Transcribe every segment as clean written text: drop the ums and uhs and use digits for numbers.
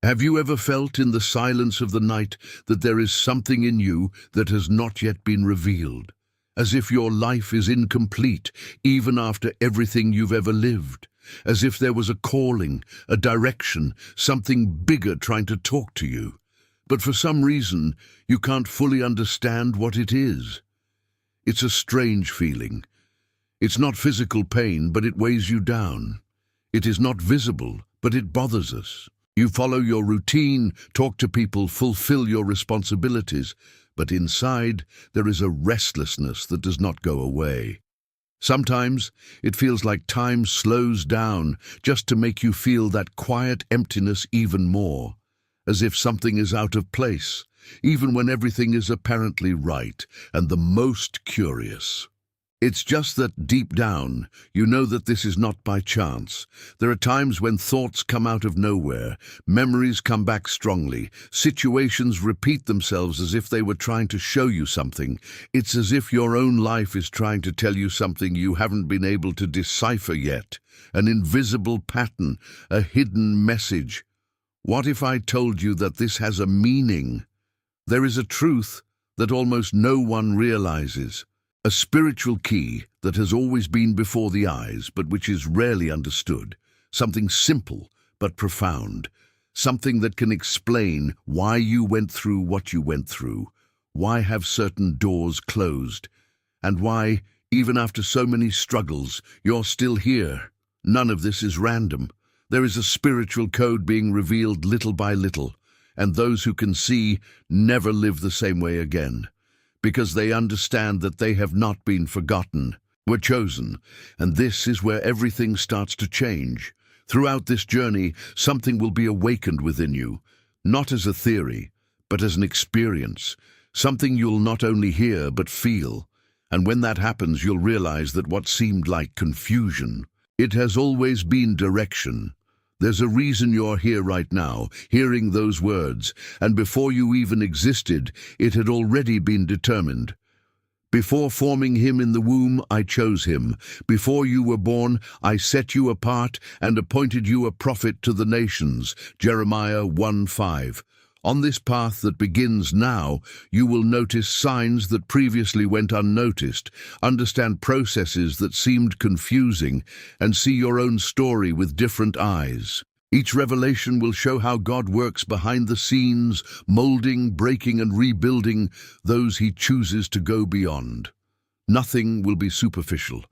Have you ever felt in the silence of the night that there is something in you that has not yet been revealed, as if your life is incomplete even after everything you've ever lived, as if there was a calling, a direction, something bigger trying to talk to you, but for some reason you can't fully understand what it is? It's a strange feeling. It's not physical pain, but it weighs you down. It is not visible, but it bothers us. You follow your routine, talk to people, fulfill your responsibilities, but inside there is a restlessness that does not go away. Sometimes it feels like time slows down just to make you feel that quiet emptiness even more, as if something is out of place, even when everything is apparently right and the most curious. It's just that deep down, you know that this is not by chance. There are times when thoughts come out of nowhere, memories come back strongly, situations repeat themselves as if they were trying to show you something. It's as if your own life is trying to tell you something you haven't been able to decipher yet. An invisible pattern, a hidden message. What if I told you that this has a meaning? There is a truth that almost no one realizes. A spiritual key that has always been before the eyes, but which is rarely understood. Something simple but profound. Something that can explain why you went through what you went through, why have certain doors closed, and why, even after so many struggles, you're still here. None of this is random. There is a spiritual code being revealed little by little, and those who can see never live the same way again, because they understand that they have not been forgotten, were chosen, and this is where everything starts to change. Throughout this journey, something will be awakened within you, not as a theory, but as an experience, something you'll not only hear but feel, and when that happens you'll realize that what seemed like confusion, it has always been direction. There's a reason you're here right now, hearing those words, and before you even existed, it had already been determined. Before forming him in the womb, I chose him. Before you were born, I set you apart and appointed you a prophet to the nations. Jeremiah 1:5. On this path that begins now, you will notice signs that previously went unnoticed, understand processes that seemed confusing, and see your own story with different eyes. Each revelation will show how God works behind the scenes, molding, breaking, and rebuilding those he chooses to go beyond. Nothing will be superficial.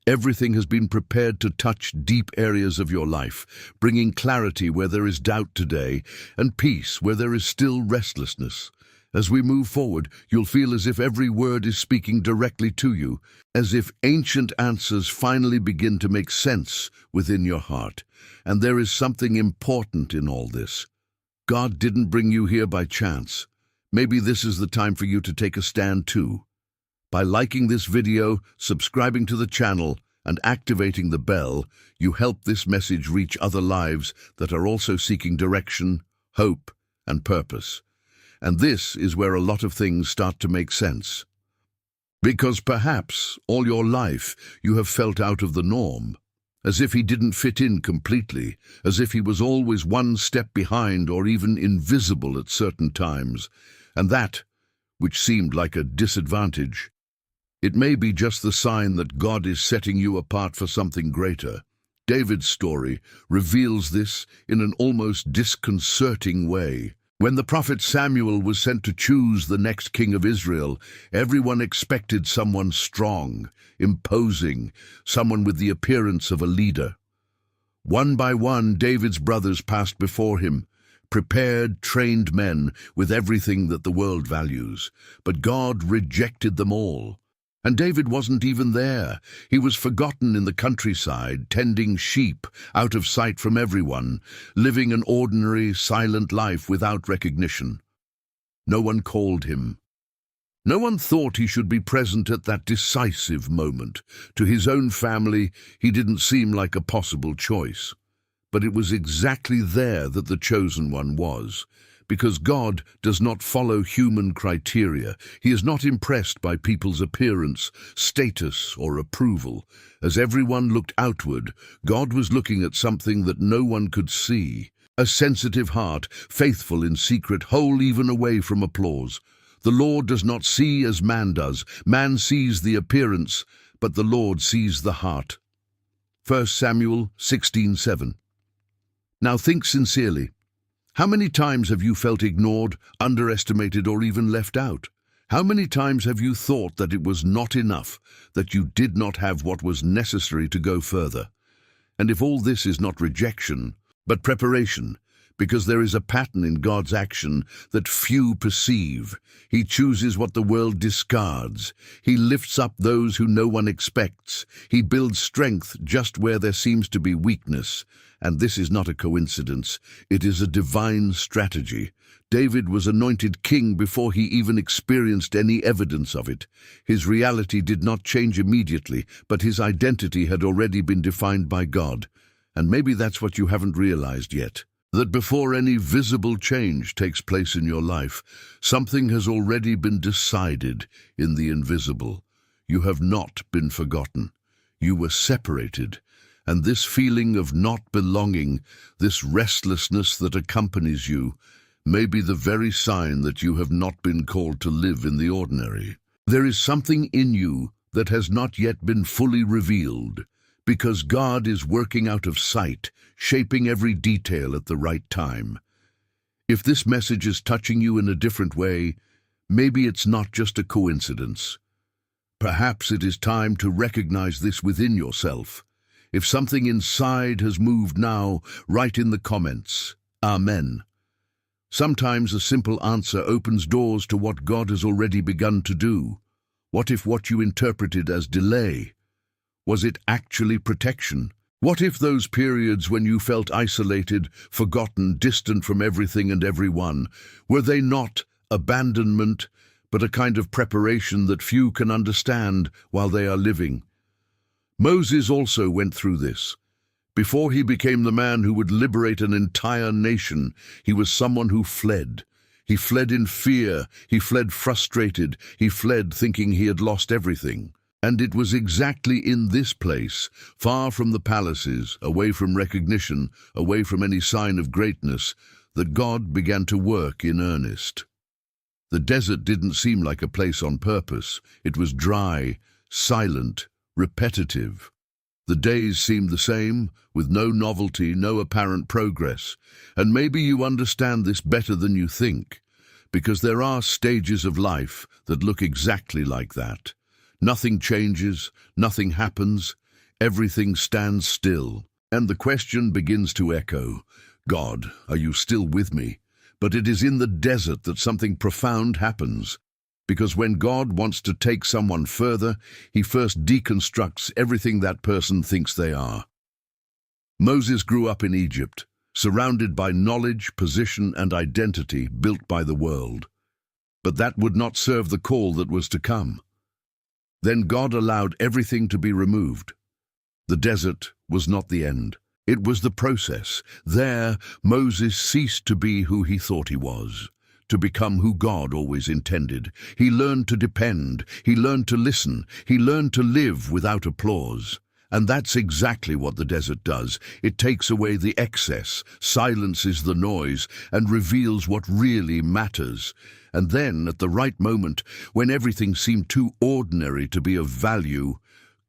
Everything has been prepared to touch deep areas of your life, bringing clarity where there is doubt today, and peace where there is still restlessness. As we move forward, you'll feel as if every word is speaking directly to you, as if ancient answers finally begin to make sense within your heart. And there is something important in all this. God didn't bring you here by chance. Maybe this is the time for you to take a stand too. By liking this video, subscribing to the channel, and activating the bell, you help this message reach other lives that are also seeking direction, hope, and purpose. And this is where a lot of things start to make sense. Because perhaps all your life you have felt out of the norm, as if he didn't fit in completely, as if he was always one step behind or even invisible at certain times, and that, which seemed like a disadvantage, it may be just the sign that God is setting you apart for something greater. David's story reveals this in an almost disconcerting way. When the prophet Samuel was sent to choose the next king of Israel, everyone expected someone strong, imposing, someone with the appearance of a leader. One by one, David's brothers passed before him, prepared, trained men with everything that the world values. But God rejected them all. And David wasn't even there. He was forgotten in the countryside, tending sheep, out of sight from everyone, living an ordinary, silent life without recognition. No one called him. No one thought he should be present at that decisive moment. To his own family, he didn't seem like a possible choice. But it was exactly there that the chosen one was. Because God does not follow human criteria. He is not impressed by people's appearance, status, or approval. As everyone looked outward, God was looking at something that no one could see, A sensitive heart, faithful in secret, whole even away from applause. The Lord does not see as man does. Man sees the appearance, but the Lord sees the heart. 1 Samuel 16:7. Now think sincerely. How many times have you felt ignored, underestimated, or even left out? How many times have you thought that it was not enough, that you did not have what was necessary to go further? And if all this is not rejection, but preparation, because there is a pattern in God's action that few perceive. He chooses what the world discards. He lifts up those who no one expects. He builds strength just where there seems to be weakness. And this is not a coincidence. It is a divine strategy. David was anointed king before he even experienced any evidence of it. His reality did not change immediately, but his identity had already been defined by God. And maybe that's what you haven't realized yet. That before any visible change takes place in your life, something has already been decided in the invisible. You have not been forgotten. You were separated. And this feeling of not belonging, this restlessness that accompanies you, may be the very sign that you have not been called to live in the ordinary. There is something in you that has not yet been fully revealed, because God is working out of sight, shaping every detail at the right time. If this message is touching you in a different way, maybe it's not just a coincidence. Perhaps it is time to recognize this within yourself. If something inside has moved now, write in the comments, Amen. Sometimes a simple answer opens doors to what God has already begun to do. What if what you interpreted as delay? Was it actually protection? What if those periods when you felt isolated, forgotten, distant from everything and everyone, were they not abandonment, but a kind of preparation that few can understand while they are living? Moses also went through this. Before he became the man who would liberate an entire nation, he was someone who fled. He fled in fear, he fled frustrated, he fled thinking he had lost everything. And it was exactly in this place, far from the palaces, away from recognition, away from any sign of greatness, that God began to work in earnest. The desert didn't seem like a place on purpose. It was dry, silent, repetitive. The days seemed the same, with no novelty, no apparent progress. And maybe you understand this better than you think, because there are stages of life that look exactly like that. Nothing changes, nothing happens, everything stands still. And the question begins to echo, God, are you still with me? But it is in the desert that something profound happens. Because when God wants to take someone further, he first deconstructs everything that person thinks they are. Moses grew up in Egypt, surrounded by knowledge, position, and identity built by the world. But that would not serve the call that was to come. Then God allowed everything to be removed. The desert was not the end. It was the process. There, Moses ceased to be who he thought he was, to become who God always intended. He learned to depend, he learned to listen, he learned to live without applause. And that's exactly what the desert does. It takes away the excess, silences the noise, and reveals what really matters. And then, at the right moment, when everything seemed too ordinary to be of value,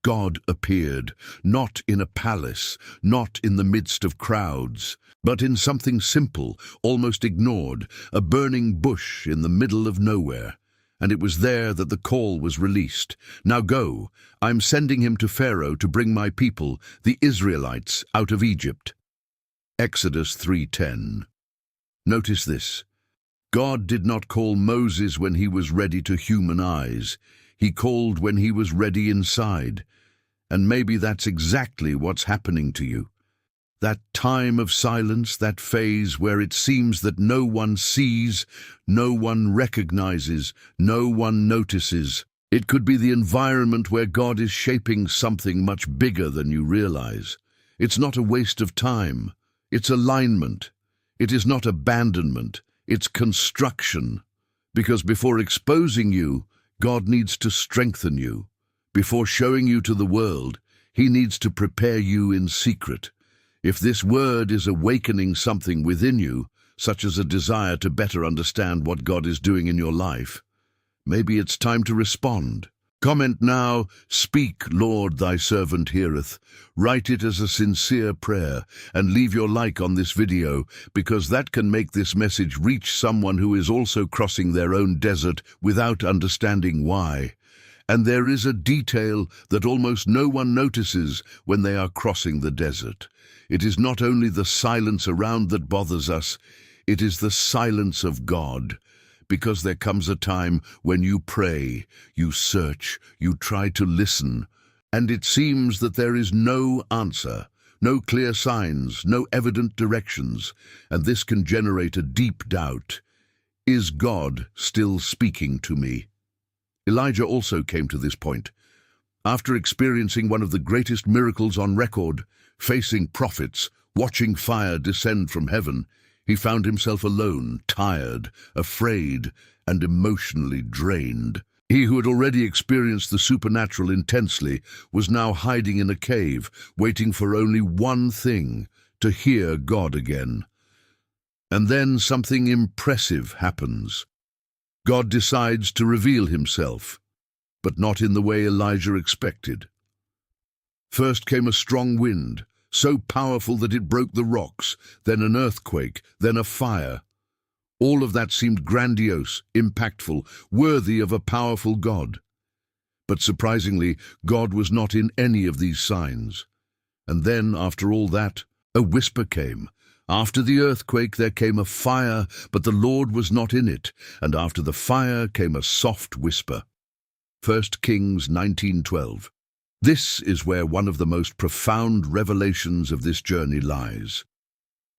God appeared, not in a palace, not in the midst of crowds, but in something simple, almost ignored, a burning bush in the middle of nowhere. And it was there that the call was released. Now go, I'm sending him to Pharaoh to bring my people, the Israelites, out of Egypt. Exodus 3:10. Notice this. God did not call Moses when he was ready to human eyes. He called when he was ready inside. And maybe that's exactly what's happening to you. That time of silence, that phase where it seems that no one sees, no one recognizes, no one notices. It could be the environment where God is shaping something much bigger than you realize. It's not a waste of time. It's alignment. It is not abandonment. It's construction. Because before exposing you, God needs to strengthen you. Before showing you to the world, he needs to prepare you in secret. If this word is awakening something within you, such as a desire to better understand what God is doing in your life, maybe it's time to respond. Comment now, "Speak, Lord, thy servant heareth." Write it as a sincere prayer and leave your like on this video, because that can make this message reach someone who is also crossing their own desert without understanding why. And there is a detail that almost no one notices when they are crossing the desert. It is not only the silence around that bothers us, it is the silence of God. Because there comes a time when you pray, you search, you try to listen, and it seems that there is no answer, no clear signs, no evident directions, and this can generate a deep doubt. Is God still speaking to me? Elijah also came to this point. After experiencing one of the greatest miracles on record, facing prophets, watching fire descend from heaven, he found himself alone, tired, afraid, and emotionally drained. He who had already experienced the supernatural intensely was now hiding in a cave, waiting for only one thing: to hear God again. And then something impressive happens. God decides to reveal himself, but not in the way Elijah expected. First came a strong wind, so powerful that it broke the rocks, then an earthquake, then a fire. All of that seemed grandiose, impactful, worthy of a powerful God. But surprisingly, God was not in any of these signs. And then, after all that, a whisper came. After the earthquake there came a fire, but the Lord was not in it, and after the fire came a soft whisper. 1 Kings 19:12. This is where one of the most profound revelations of this journey lies.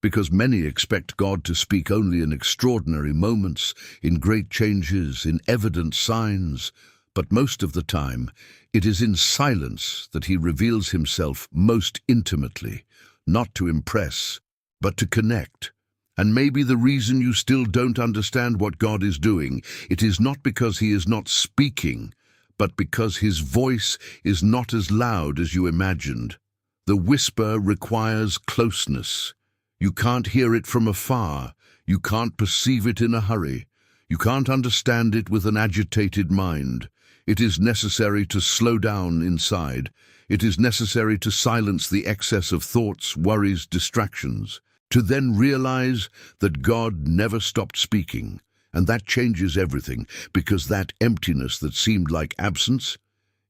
Because many expect God to speak only in extraordinary moments, in great changes, in evident signs, but most of the time it is in silence that he reveals himself most intimately, not to impress, but to connect. And maybe the reason you still don't understand what God is doing, it is not because he is not speaking, but because his voice is not as loud as you imagined. The whisper requires closeness. You can't hear it from afar. You can't perceive it in a hurry. You can't understand it with an agitated mind. It is necessary to slow down inside. It is necessary to silence the excess of thoughts, worries, distractions, to then realize that God never stopped speaking. And that changes everything, because that emptiness that seemed like absence,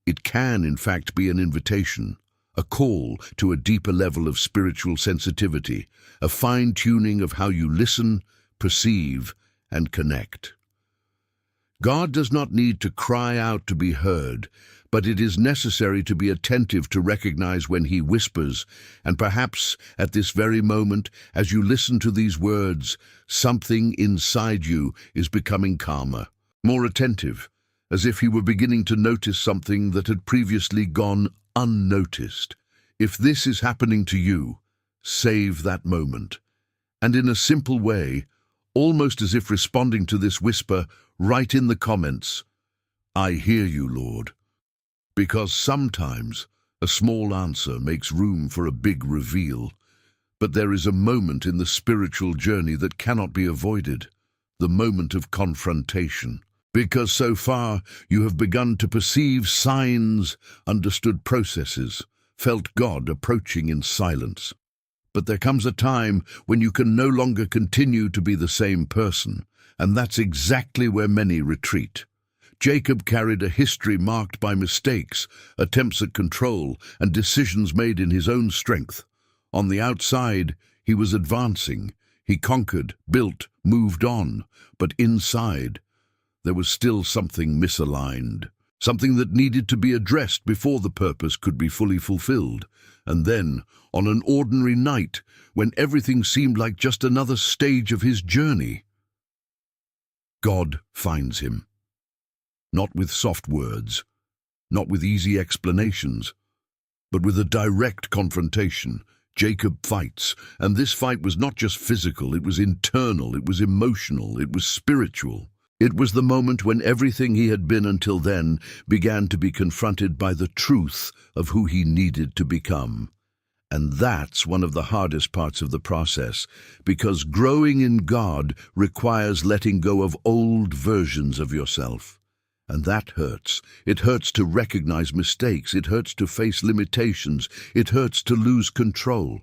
it can in fact be an invitation, a call to a deeper level of spiritual sensitivity, a fine-tuning of how you listen, perceive, and connect. God does not need to cry out to be heard, but it is necessary to be attentive to recognize when he whispers, and perhaps at this very moment, as you listen to these words, something inside you is becoming calmer, more attentive, as if he were beginning to notice something that had previously gone unnoticed. If this is happening to you, save that moment. And in a simple way, almost as if responding to this whisper, write in the comments, "I hear you, Lord." Because sometimes a small answer makes room for a big reveal. But there is a moment in the spiritual journey that cannot be avoided, the moment of confrontation. Because so far you have begun to perceive signs, understood processes, felt God approaching in silence. But there comes a time when you can no longer continue to be the same person, and that's exactly where many retreat. Jacob carried a history marked by mistakes, attempts at control, and decisions made in his own strength. On the outside, he was advancing. He conquered, built, moved on. But inside, there was still something misaligned, something that needed to be addressed before the purpose could be fully fulfilled. And then, on an ordinary night, when everything seemed like just another stage of his journey, God finds him. Not with soft words, not with easy explanations, but with a direct confrontation. Jacob fights, and this fight was not just physical, it was internal, it was emotional, it was spiritual. It was the moment when everything he had been until then began to be confronted by the truth of who he needed to become. And that's one of the hardest parts of the process, because growing in God requires letting go of old versions of yourself. And that hurts. It hurts to recognize mistakes. It hurts to face limitations. It hurts to lose control.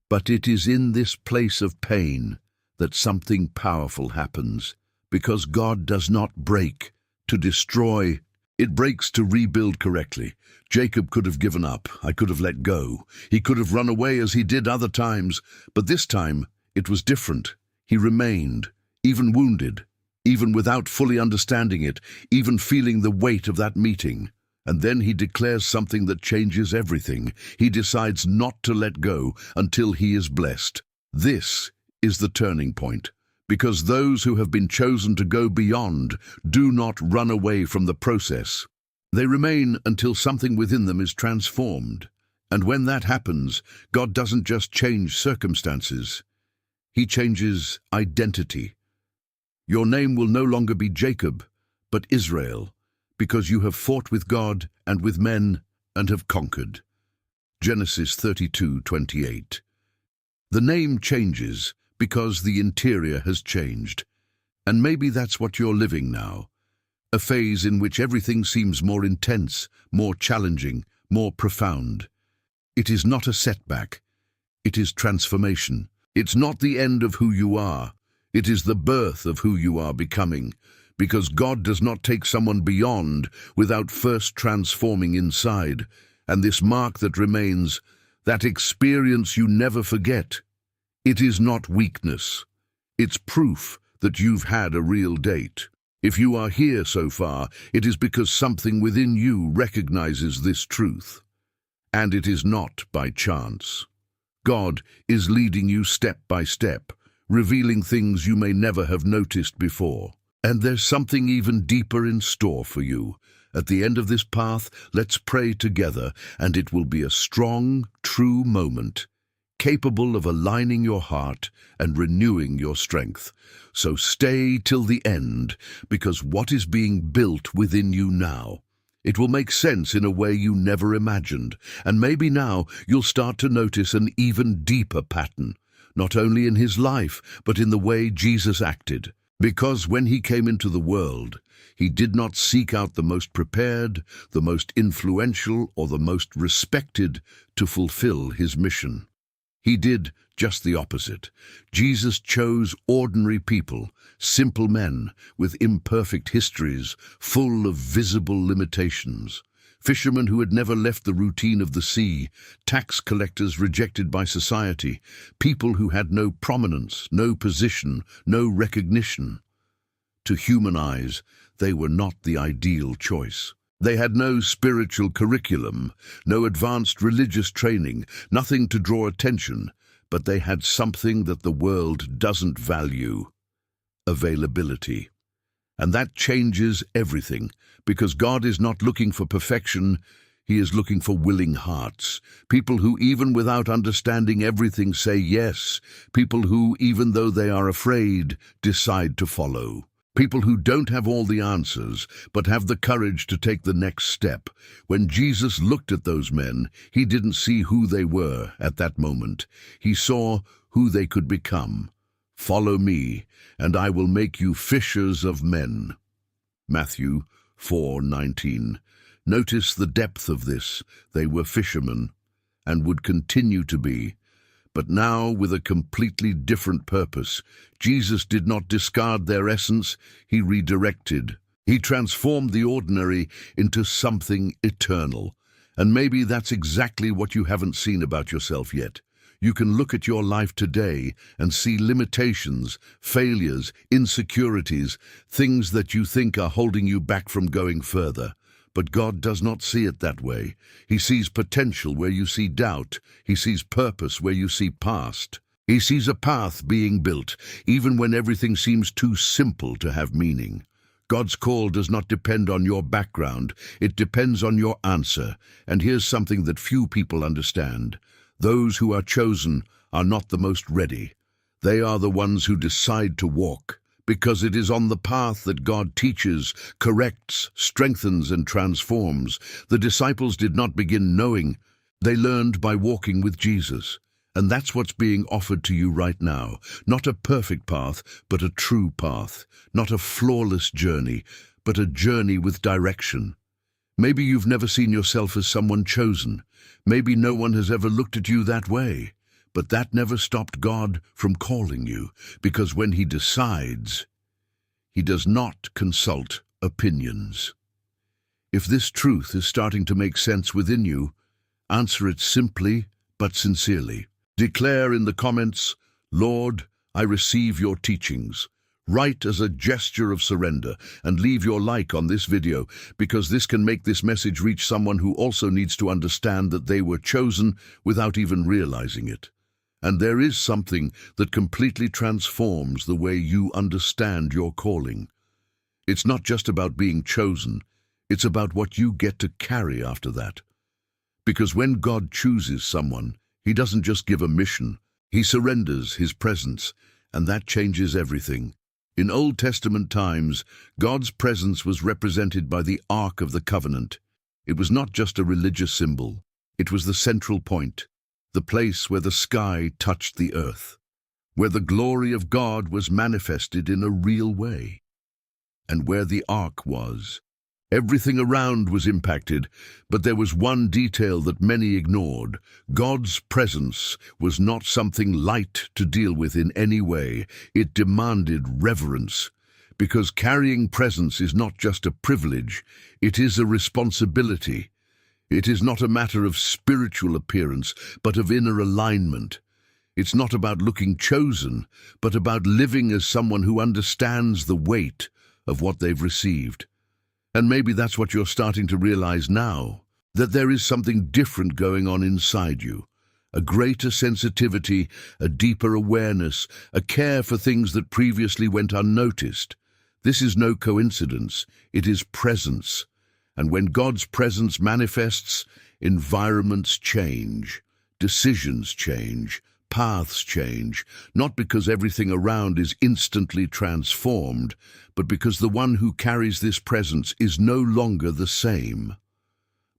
But it is in this place of pain that something powerful happens, because God does not break to destroy. It breaks to rebuild correctly. Jacob could have given up. I could have let go. He could have run away as he did other times. But this time, it was different. He remained, even wounded, even without fully understanding it, even feeling the weight of that meeting. And then he declares something that changes everything. He decides not to let go until he is blessed. This is the turning point, because those who have been chosen to go beyond do not run away from the process. They remain until something within them is transformed. And when that happens, God doesn't just change circumstances. He changes identity. Your name will no longer be Jacob, but Israel, because you have fought with God and with men and have conquered. Genesis 32:28. The name changes because the interior has changed. And maybe that's what you're living now. A phase in which everything seems more intense, more challenging, more profound. It is not a setback. It is transformation. It's not the end of who you are. It is the birth of who you are becoming, because God does not take someone beyond without first transforming inside. And this mark that remains, that experience you never forget, it is not weakness. It's proof that you've had a real date. If you are here so far, it is because something within you recognizes this truth. And it is not by chance. God is leading you step by step, revealing things you may never have noticed before. And there's something even deeper in store for you. At the end of this path, let's pray together, and it will be a strong, true moment, capable of aligning your heart and renewing your strength. So stay till the end, because what is being built within you now, it will make sense in a way you never imagined. And maybe now you'll start to notice an even deeper pattern, not only in his life, but in the way Jesus acted. Because when he came into the world, he did not seek out the most prepared, the most influential, or the most respected to fulfill his mission. He did just the opposite. Jesus chose ordinary people, simple men with imperfect histories, full of visible limitations. Fishermen who had never left the routine of the sea, tax collectors rejected by society, people who had no prominence, no position, no recognition. To human eyes, they were not the ideal choice. They had no spiritual curriculum, no advanced religious training, nothing to draw attention, but they had something that the world doesn't value: availability. And that changes everything, because God is not looking for perfection, he is looking for willing hearts. People who, even without understanding everything, say yes. People who, even though they are afraid, decide to follow. People who don't have all the answers, but have the courage to take the next step. When Jesus looked at those men, he didn't see who they were at that moment. He saw who they could become. Follow me, and I will make you fishers of men. Matthew 4:19. Notice the depth of this. They were fishermen, and would continue to be. But now, with a completely different purpose, Jesus did not discard their essence, he redirected. He transformed the ordinary into something eternal. And maybe that's exactly what you haven't seen about yourself yet. You can look at your life today and see limitations, failures, insecurities, things that you think are holding you back from going further. But God does not see it that way. He sees potential where you see doubt. He sees purpose where you see past. He sees a path being built, even when everything seems too simple to have meaning. God's call does not depend on your background. It depends on your answer. And here's something that few people understand. Those who are chosen are not the most ready. They are the ones who decide to walk, because it is on the path that God teaches, corrects, strengthens, and transforms. The disciples did not begin knowing. They learned by walking with Jesus. And that's what's being offered to you right now. Not a perfect path, but a true path. Not a flawless journey, but a journey with direction. Maybe you've never seen yourself as someone chosen. Maybe no one has ever looked at you that way. But that never stopped God from calling you, because when He decides, He does not consult opinions. If this truth is starting to make sense within you, answer it simply but sincerely. Declare in the comments, "Lord, I receive your teachings." Write as a gesture of surrender and leave your like on this video, because this can make this message reach someone who also needs to understand that they were chosen without even realizing it. And there is something that completely transforms the way you understand your calling. It's not just about being chosen, it's about what you get to carry after that. Because when God chooses someone, He doesn't just give a mission, He surrenders His presence, and that changes everything. In Old Testament times, God's presence was represented by the Ark of the Covenant. It was not just a religious symbol, it was the central point, the place where the sky touched the earth, where the glory of God was manifested in a real way. And where the Ark was, everything around was impacted, but there was one detail that many ignored. God's presence was not something light to deal with in any way. It demanded reverence, because carrying presence is not just a privilege, it is a responsibility. It is not a matter of spiritual appearance, but of inner alignment. It's not about looking chosen, but about living as someone who understands the weight of what they've received. And maybe that's what you're starting to realize now, that there is something different going on inside you. A greater sensitivity, a deeper awareness, a care for things that previously went unnoticed. This is no coincidence, it is presence. And when God's presence manifests, environments change, decisions change, paths change, not because everything around is instantly transformed, but because the one who carries this presence is no longer the same.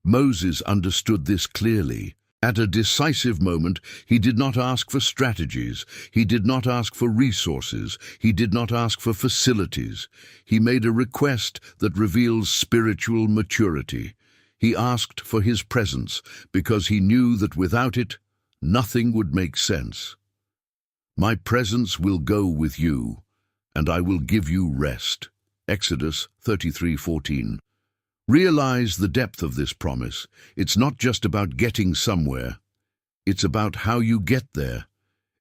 Moses understood this clearly. At a decisive moment, he did not ask for strategies, he did not ask for resources, he did not ask for facilities. He made a request that reveals spiritual maturity. He asked for his presence because he knew that without it, nothing would make sense. My presence will go with you, and I will give you rest. Exodus 33:14. Realize the depth of this promise. It's not just about getting somewhere. It's about how you get there.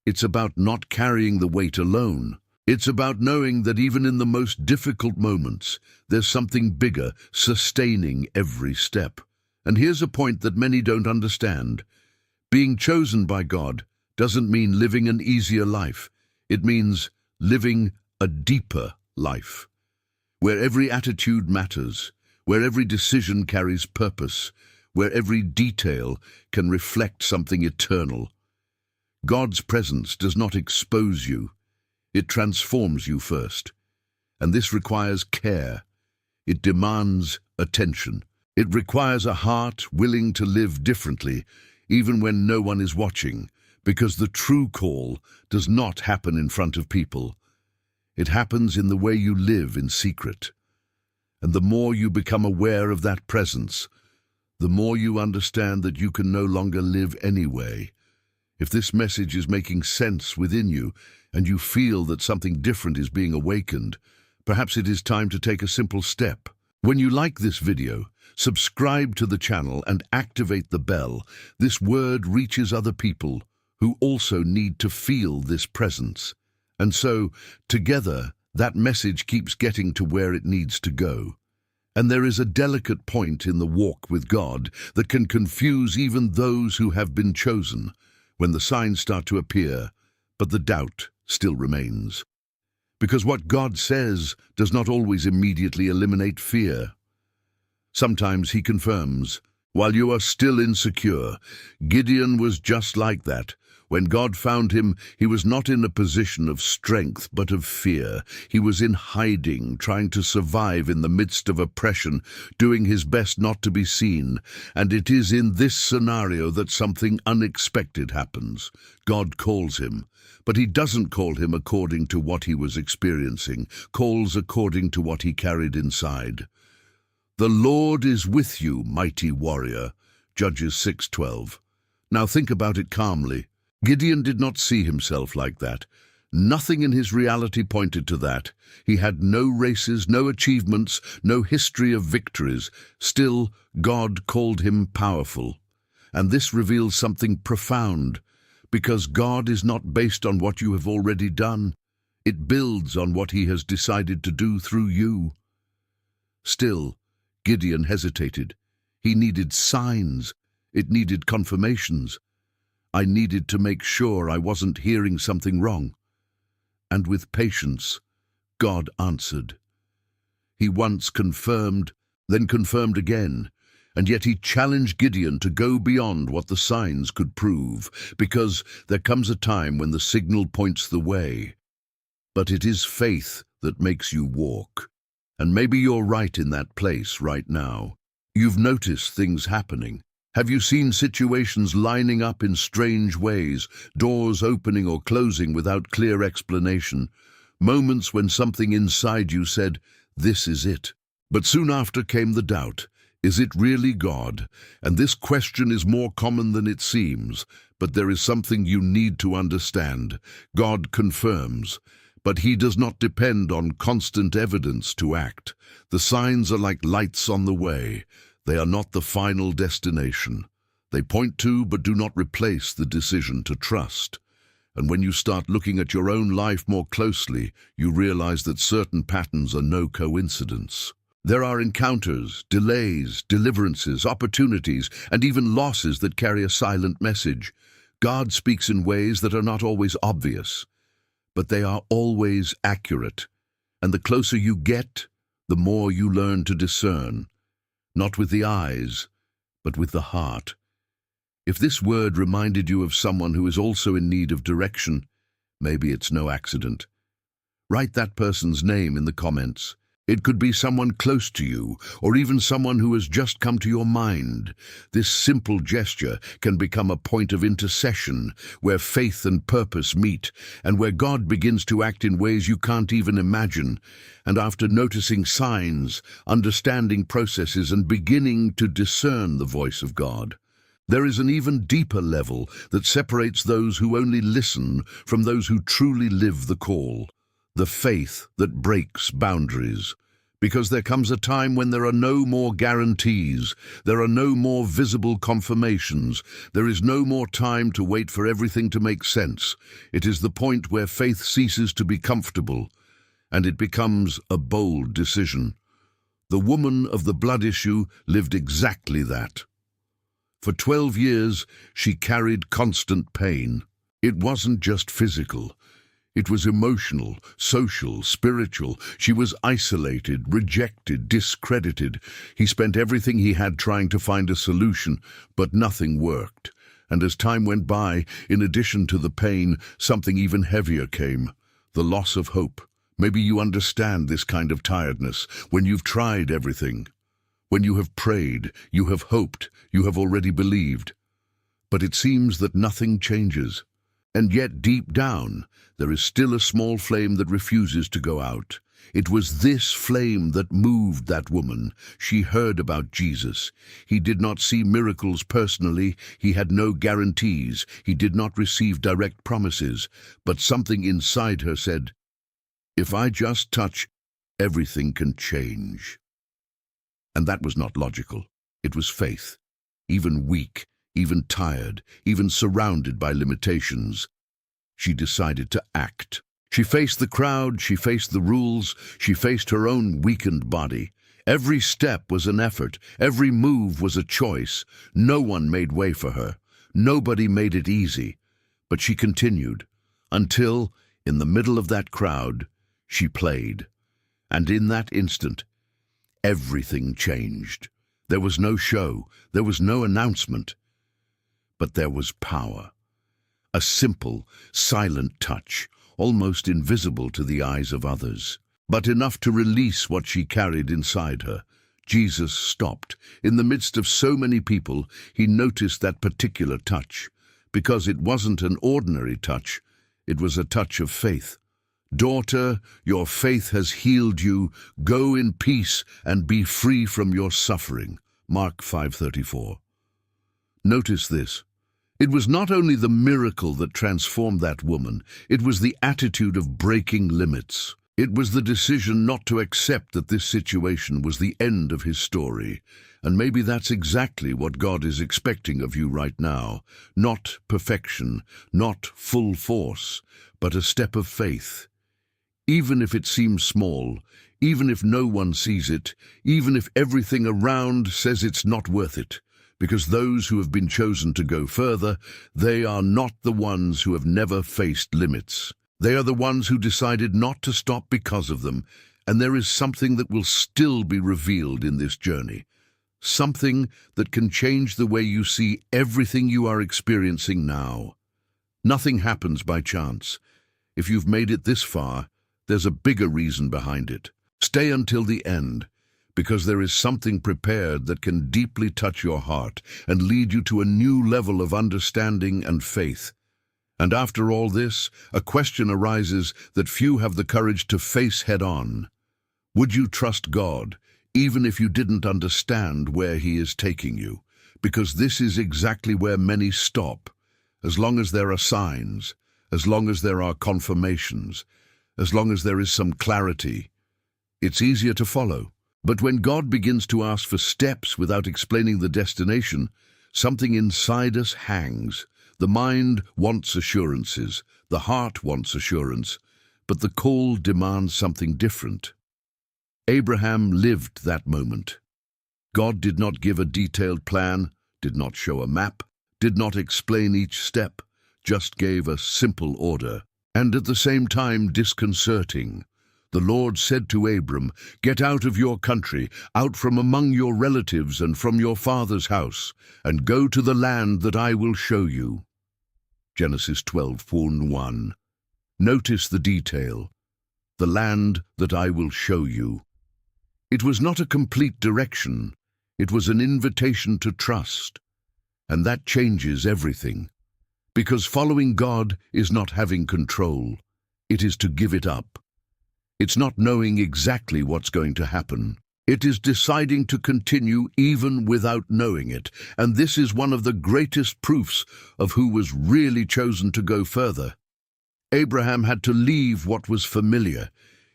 It's about not carrying the weight alone. It's about knowing that even in the most difficult moments, there's something bigger sustaining every step. And here's a point that many don't understand. Being chosen by God doesn't mean living an easier life. It means living a deeper life, where every attitude matters, where every decision carries purpose, where every detail can reflect something eternal. God's presence does not expose you. It transforms you first. And this requires care. It demands attention. It requires a heart willing to live differently, even when no one is watching, because the true call does not happen in front of people. It happens in the way you live in secret. And the more you become aware of that presence, the more you understand that you can no longer live anyway. If this message is making sense within you, and you feel that something different is being awakened, perhaps it is time to take a simple step. When you like this video, subscribe to the channel and activate the bell. This word reaches other people who also need to feel this presence. And so, together, that message keeps getting to where it needs to go. And there is a delicate point in the walk with God that can confuse even those who have been chosen, when the signs start to appear, but the doubt still remains. Because what God says does not always immediately eliminate fear. Sometimes He confirms, while you are still insecure. Gideon was just like that. When God found him, he was not in a position of strength, but of fear. He was in hiding, trying to survive in the midst of oppression, doing his best not to be seen. And it is in this scenario that something unexpected happens. God calls him, but he doesn't call him according to what he was experiencing, calls according to what he carried inside. The Lord is with you, mighty warrior. Judges 6:12. Now think about it calmly. Gideon did not see himself like that. Nothing in his reality pointed to that. He had no races, no achievements, no history of victories. Still, God called him powerful. And this reveals something profound, because God is not based on what you have already done. It builds on what he has decided to do through you. Still, Gideon hesitated. He needed signs. It needed confirmations. I needed to make sure I wasn't hearing something wrong. And with patience, God answered. He once confirmed, then confirmed again, and yet he challenged Gideon to go beyond what the signs could prove, because there comes a time when the signal points the way. But it is faith that makes you walk. And maybe you're right in that place right now. You've noticed things happening. Have you seen situations lining up in strange ways, doors opening or closing without clear explanation? Moments when something inside you said, "This is it." But soon after came the doubt. Is it really God? And this question is more common than it seems. But there is something you need to understand. God confirms. But he does not depend on constant evidence to act. The signs are like lights on the way. They are not the final destination. They point to but do not replace the decision to trust. And when you start looking at your own life more closely, you realize that certain patterns are no coincidence. There are encounters, delays, deliverances, opportunities, and even losses that carry a silent message. God speaks in ways that are not always obvious, but they are always accurate. And the closer you get, the more you learn to discern. Not with the eyes, but with the heart. If this word reminded you of someone who is also in need of direction, maybe it's no accident. Write that person's name in the comments. It could be someone close to you, or even someone who has just come to your mind. This simple gesture can become a point of intercession, where faith and purpose meet, and where God begins to act in ways you can't even imagine. And after noticing signs, understanding processes, and beginning to discern the voice of God, there is an even deeper level that separates those who only listen from those who truly live the call. The faith that breaks boundaries. Because there comes a time when there are no more guarantees, there are no more visible confirmations, there is no more time to wait for everything to make sense. It is the point where faith ceases to be comfortable, and it becomes a bold decision. The woman of the blood issue lived exactly that. For 12 years, she carried constant pain. It wasn't just physical. It was emotional, social, spiritual. She was isolated, rejected, discredited. He spent everything he had trying to find a solution, but nothing worked. And as time went by, in addition to the pain, something even heavier came. The loss of hope. Maybe you understand this kind of tiredness, when you've tried everything. When you have prayed, you have hoped, you have already believed. But it seems that nothing changes. And yet deep down, there is still a small flame that refuses to go out. It was this flame that moved that woman. She heard about Jesus. He did not see miracles personally. He had no guarantees. He did not receive direct promises. But something inside her said, "If I just touch, everything can change." And that was not logical. It was faith. Even weak, even tired, even surrounded by limitations, she decided to act. She faced the crowd, she faced the rules, she faced her own weakened body. Every step was an effort, every move was a choice. No one made way for her. Nobody made it easy. But she continued, until, in the middle of that crowd, she played. And in that instant, everything changed. There was no show, there was no announcement. But there was power. A simple, silent touch, almost invisible to the eyes of others, but enough to release what she carried inside her. Jesus stopped. In the midst of so many people, he noticed that particular touch, because it wasn't an ordinary touch, it was a touch of faith. "Daughter, your faith has healed you. Go in peace and be free from your suffering." Mark 5:34. Notice this. It was not only the miracle that transformed that woman, it was the attitude of breaking limits. It was the decision not to accept that this situation was the end of his story. And maybe that's exactly what God is expecting of you right now. Not perfection, not full force, but a step of faith. Even if it seems small, even if no one sees it, even if everything around says it's not worth it. Because those who have been chosen to go further, they are not the ones who have never faced limits. They are the ones who decided not to stop because of them, and there is something that will still be revealed in this journey. Something that can change the way you see everything you are experiencing now. Nothing happens by chance. If you've made it this far, there's a bigger reason behind it. Stay until the end, because there is something prepared that can deeply touch your heart and lead you to a new level of understanding and faith. And after all this, a question arises that few have the courage to face head-on. Would you trust God, even if you didn't understand where He is taking you? Because this is exactly where many stop. As long as there are signs, as long as there are confirmations, as long as there is some clarity, it's easier to follow. But when God begins to ask for steps without explaining the destination, something inside us hangs. The mind wants assurances, the heart wants assurance, but the call demands something different. Abraham lived that moment. God did not give a detailed plan, did not show a map, did not explain each step, just gave a simple order, and at the same time disconcerting. The Lord said to Abram, "Get out of your country, out from among your relatives and from your father's house, and go to the land that I will show you." Genesis 12:1. Notice the detail. The land that I will show you. It was not a complete direction. It was an invitation to trust. And that changes everything. Because following God is not having control. It is to give it up. It's not knowing exactly what's going to happen. It is deciding to continue even without knowing it. And this is one of the greatest proofs of who was really chosen to go further. Abraham had to leave what was familiar.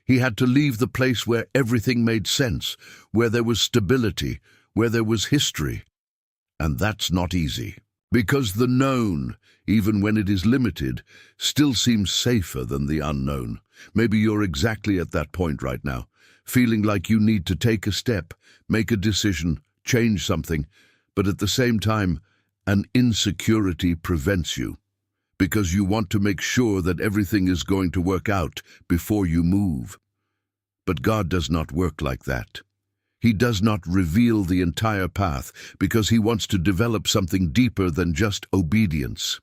He had to leave the place where everything made sense, where there was stability, where there was history. And that's not easy. Because the known, even when it is limited, still seems safer than the unknown. Maybe you're exactly at that point right now, feeling like you need to take a step, make a decision, change something, but at the same time, an insecurity prevents you, because you want to make sure that everything is going to work out before you move. But God does not work like that. He does not reveal the entire path because He wants to develop something deeper than just obedience.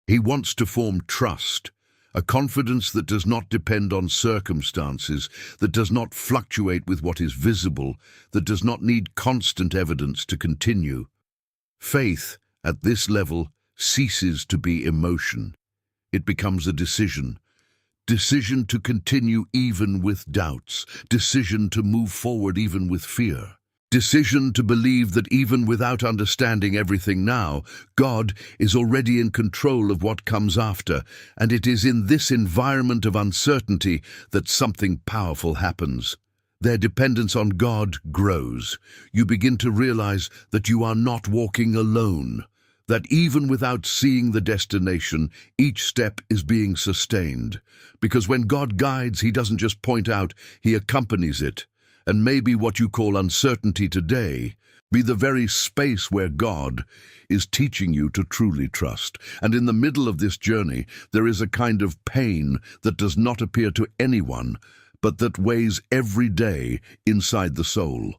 He wants to form trust, a confidence that does not depend on circumstances, that does not fluctuate with what is visible, that does not need constant evidence to continue. Faith, at this level, ceases to be emotion. It becomes a decision. Decision to continue even with doubts. Decision to move forward even with fear. Decision to believe that even without understanding everything now, God is already in control of what comes after, and it is in this environment of uncertainty that something powerful happens. Their dependence on God grows. You begin to realize that you are not walking alone, that even without seeing the destination, each step is being sustained. Because when God guides, He doesn't just point out, He accompanies it. And maybe what you call uncertainty today be the very space where God is teaching you to truly trust. And in the middle of this journey, there is a kind of pain that does not appear to anyone, but that weighs every day inside the soul.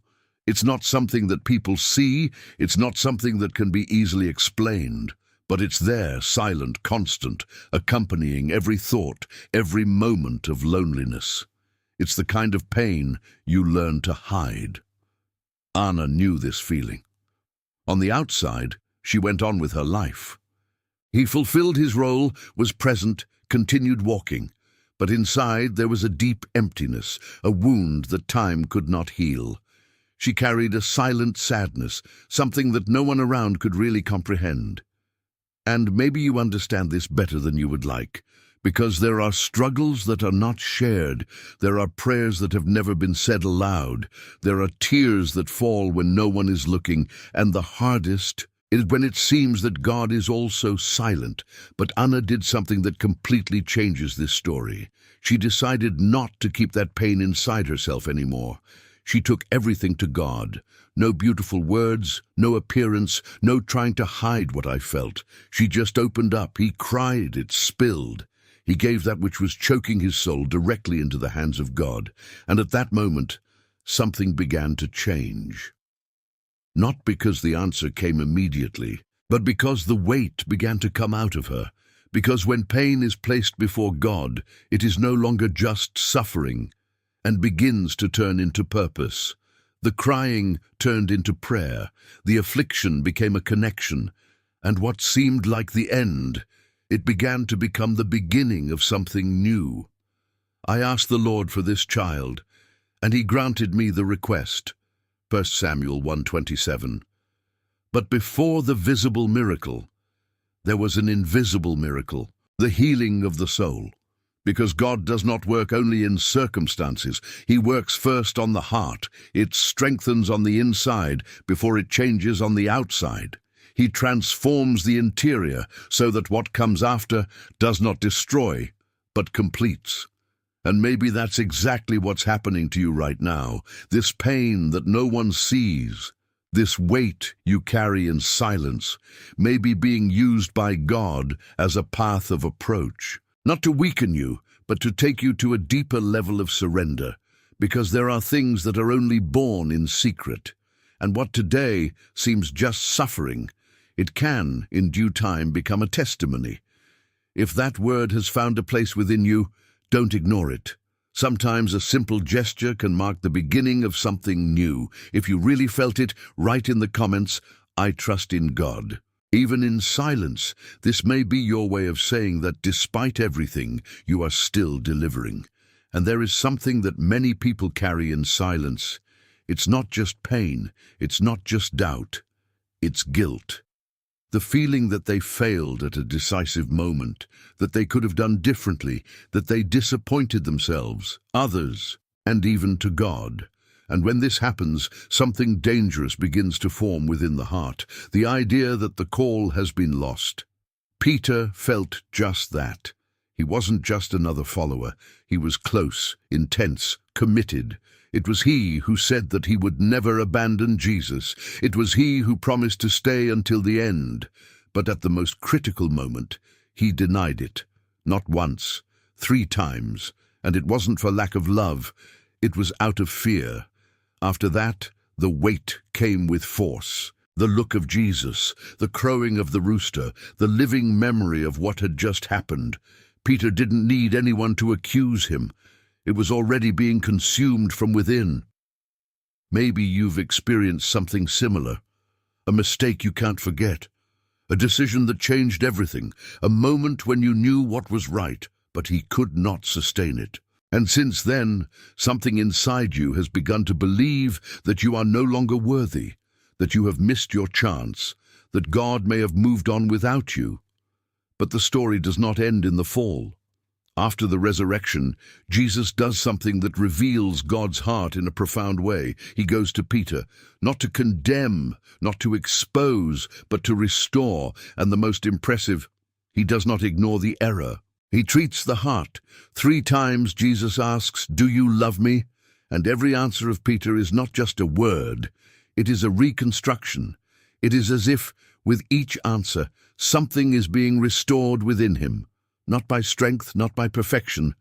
It's not something that people see, it's not something that can be easily explained, But it's there, silent, constant, accompanying every thought, every moment of loneliness. It's the kind of pain you learn to hide. Anna knew this feeling. On the outside, she went on with her life. He fulfilled his role, was present, continued walking. But inside there was a deep emptiness, a wound that time could not heal. She carried a silent sadness, something that no one around could really comprehend. And maybe you understand this better than you would like, because there are struggles that are not shared, there are prayers that have never been said aloud, there are tears that fall when no one is looking, and the hardest is when it seems that God is also silent. But Anna did something that completely changes this story. She decided not to keep that pain inside herself anymore. She took everything to God. No beautiful words, no appearance, no trying to hide what I felt. She just opened up. He cried, it spilled. He gave that which was choking his soul directly into the hands of God. And at that moment, something began to change. Not because the answer came immediately, but because the weight began to come out of her. Because when pain is placed before God, it is no longer just suffering, and begins to turn into purpose. The crying turned into prayer, the affliction became a connection, and what seemed like the end, it began to become the beginning of something new. I asked the Lord for this child, and he granted me the request. 1 Samuel 1:27. But before the visible miracle, there was an invisible miracle, the healing of the soul. Because God does not work only in circumstances. He works first on the heart. It strengthens on the inside before it changes on the outside. He transforms the interior so that what comes after does not destroy, but completes. And maybe that's exactly what's happening to you right now. This pain that no one sees, this weight you carry in silence, may be being used by God as a path of approach. Not to weaken you, but to take you to a deeper level of surrender, because there are things that are only born in secret. And what today seems just suffering, it can, in due time, become a testimony. If that word has found a place within you, don't ignore it. Sometimes a simple gesture can mark the beginning of something new. If you really felt it, write in the comments, I trust in God. Even in silence, this may be your way of saying that despite everything, you are still delivering. And there is something that many people carry in silence. It's not just pain, it's not just doubt, it's guilt. The feeling that they failed at a decisive moment, that they could have done differently, that they disappointed themselves, others, and even to God. And when this happens, something dangerous begins to form within the heart, the idea that the call has been lost. Peter felt just that. He wasn't just another follower. He was close, intense, committed. It was he who said that he would never abandon Jesus. It was he who promised to stay until the end. But at the most critical moment, he denied it. Not once, 3 times. And it wasn't for lack of love. It was out of fear. After that, the weight came with force. The look of Jesus, the crowing of the rooster, the living memory of what had just happened. Peter didn't need anyone to accuse him. It was already being consumed from within. Maybe you've experienced something similar. A mistake you can't forget. A decision that changed everything. A moment when you knew what was right, but he could not sustain it. And since then, something inside you has begun to believe that you are no longer worthy, that you have missed your chance, that God may have moved on without you. But the story does not end in the fall. After the resurrection, Jesus does something that reveals God's heart in a profound way. He goes to Peter, not to condemn, not to expose, but to restore. And the most impressive, he does not ignore the error. He treats the heart. 3 times Jesus asks, "Do you love me?" And every answer of Peter is not just a word. It is a reconstruction. It is as if, with each answer, something is being restored within him. Not by strength, not by perfection,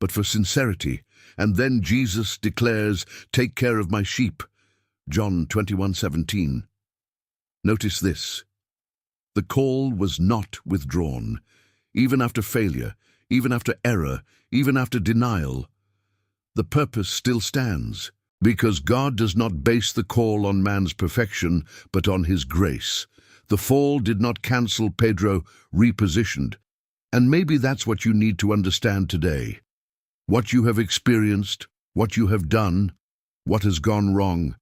but for sincerity. And then Jesus declares, "Take care of my sheep." John 21:17. Notice this. The call was not withdrawn. Even after failure, even after error, even after denial, the purpose still stands. Because God does not base the call on man's perfection, but on his grace. The fall did not cancel Pedro, repositioned. And maybe that's what you need to understand today. What you have experienced, what you have done, what has gone wrong.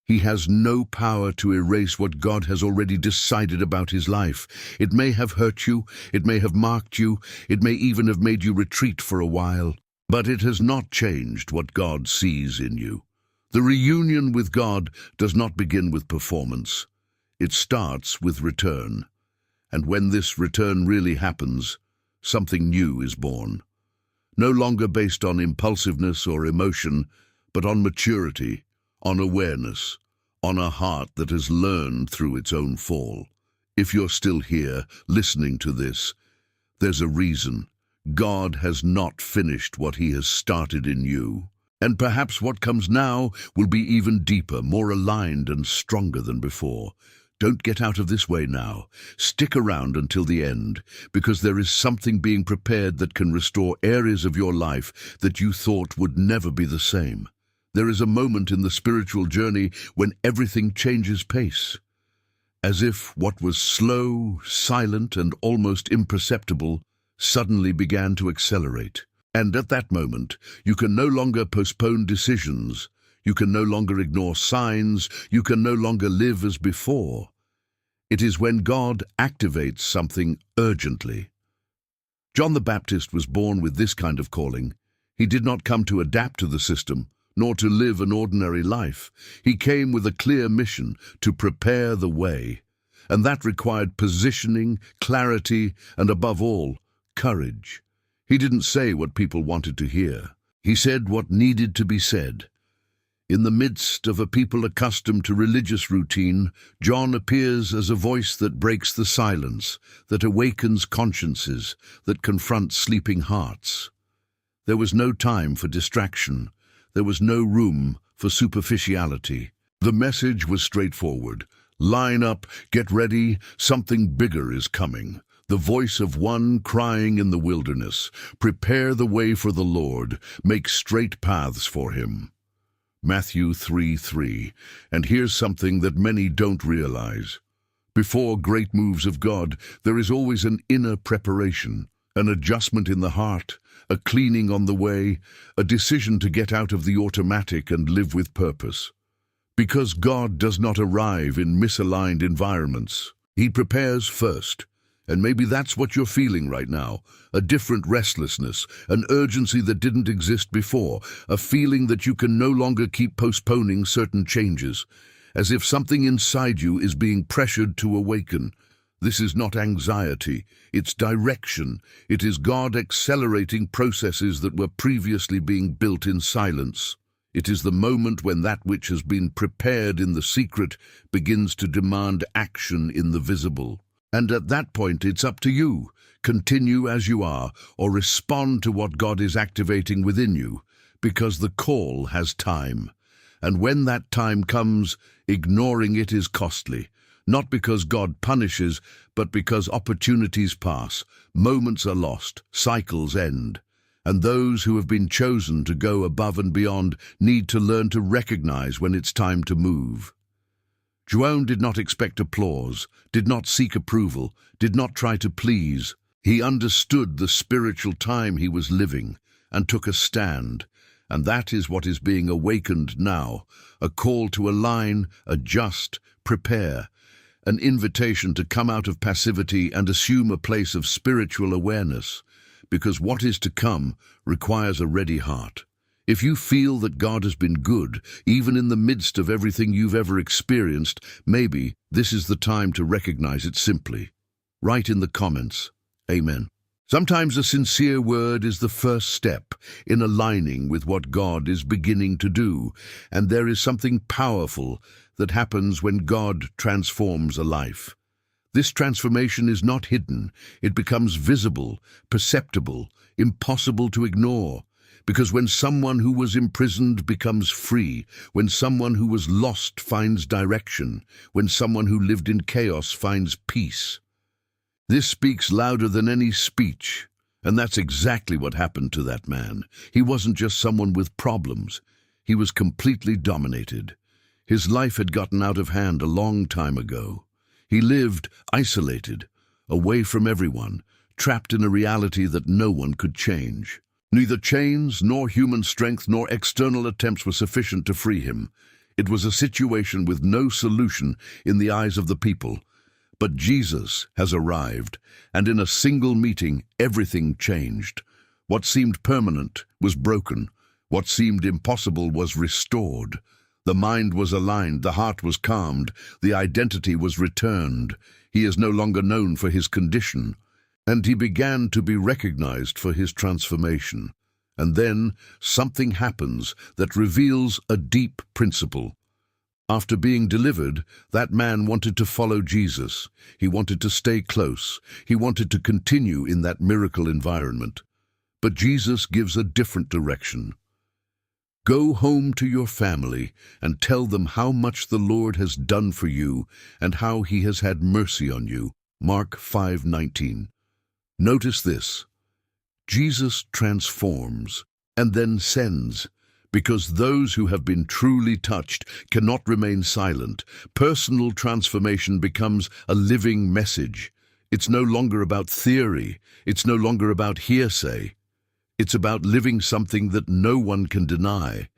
He has no power to erase what God has already decided about his life. It may have hurt you, it may have marked you, it may even have made you retreat for a while. But it has not changed what God sees in you. The reunion with God does not begin with performance. It starts with return. And when this return really happens, something new is born. No longer based on impulsiveness or emotion, but on maturity, on awareness, on a heart that has learned through its own fall. If you're still here, listening to this, there's a reason. God has not finished what he has started in you. And perhaps what comes now will be even deeper, more aligned and stronger than before. Don't get out of this way now. Stick around until the end, because there is something being prepared that can restore areas of your life that you thought would never be the same. There is a moment in the spiritual journey when everything changes pace. As if what was slow, silent, and almost imperceptible suddenly began to accelerate. And at that moment, you can no longer postpone decisions. You can no longer ignore signs. You can no longer live as before. It is when God activates something urgently. John the Baptist was born with this kind of calling. He did not come to adapt to the system, nor to live an ordinary life. He came with a clear mission to prepare the way. And that required positioning, clarity, and above all, courage. He didn't say what people wanted to hear. He said what needed to be said. In the midst of a people accustomed to religious routine, John appears as a voice that breaks the silence, that awakens consciences, that confronts sleeping hearts. There was no time for distraction. There was no room for superficiality. The message was straightforward. Line up, get ready, something bigger is coming. The voice of one crying in the wilderness, prepare the way for the Lord, make straight paths for him. Matthew 3:3. And here's something that many don't realize. Before great moves of God, there is always an inner preparation, an adjustment in the heart, a cleaning on the way, a decision to get out of the automatic and live with purpose. Because God does not arrive in misaligned environments. He prepares first. And maybe that's what you're feeling right now, a different restlessness, an urgency that didn't exist before, a feeling that you can no longer keep postponing certain changes, as if something inside you is being pressured to awaken. This is not anxiety, it's direction. It is God accelerating processes that were previously being built in silence. It is the moment when that which has been prepared in the secret begins to demand action in the visible. And at that point, it's up to you. Continue as you are, or respond to what God is activating within you, because the call has time. And when that time comes, ignoring it is costly. Not because God punishes, but because opportunities pass, moments are lost, cycles end. And those who have been chosen to go above and beyond need to learn to recognize when it's time to move. Joan did not expect applause, did not seek approval, did not try to please. He understood the spiritual time he was living and took a stand. And that is what is being awakened now, a call to align, adjust, prepare, an invitation to come out of passivity and assume a place of spiritual awareness, because what is to come requires a ready heart. If you feel that God has been good, even in the midst of everything you've ever experienced, maybe this is the time to recognize it simply. Write in the comments, Amen. Sometimes a sincere word is the first step in aligning with what God is beginning to do, and there is something powerful that happens when God transforms a life. This transformation is not hidden. It becomes visible, perceptible, impossible to ignore, Because when someone who was imprisoned becomes free, when someone who was lost finds direction, when someone who lived in chaos finds peace, this speaks louder than any speech. And that's exactly what happened to that man. He wasn't just someone with problems. He was completely dominated. His life had gotten out of hand a long time ago. He lived isolated, away from everyone, trapped in a reality that no one could change. Neither chains, nor human strength, nor external attempts were sufficient to free him. It was a situation with no solution in the eyes of the people. But Jesus has arrived, and in a single meeting, everything changed. What seemed permanent was broken. What seemed impossible was restored. The mind was aligned, the heart was calmed, the identity was returned. He is no longer known for his condition, and he began to be recognized for his transformation. And then something happens that reveals a deep principle. After being delivered, that man wanted to follow Jesus. He wanted to stay close. He wanted to continue in that miracle environment. But Jesus gives a different direction. Go home to your family and tell them how much the Lord has done for you and how he has had mercy on you. Mark 5:19. Notice this. Jesus transforms and then sends, because those who have been truly touched cannot remain silent. Personal transformation becomes a living message. It's no longer about theory. It's no longer about hearsay. It's about living something that no one can deny.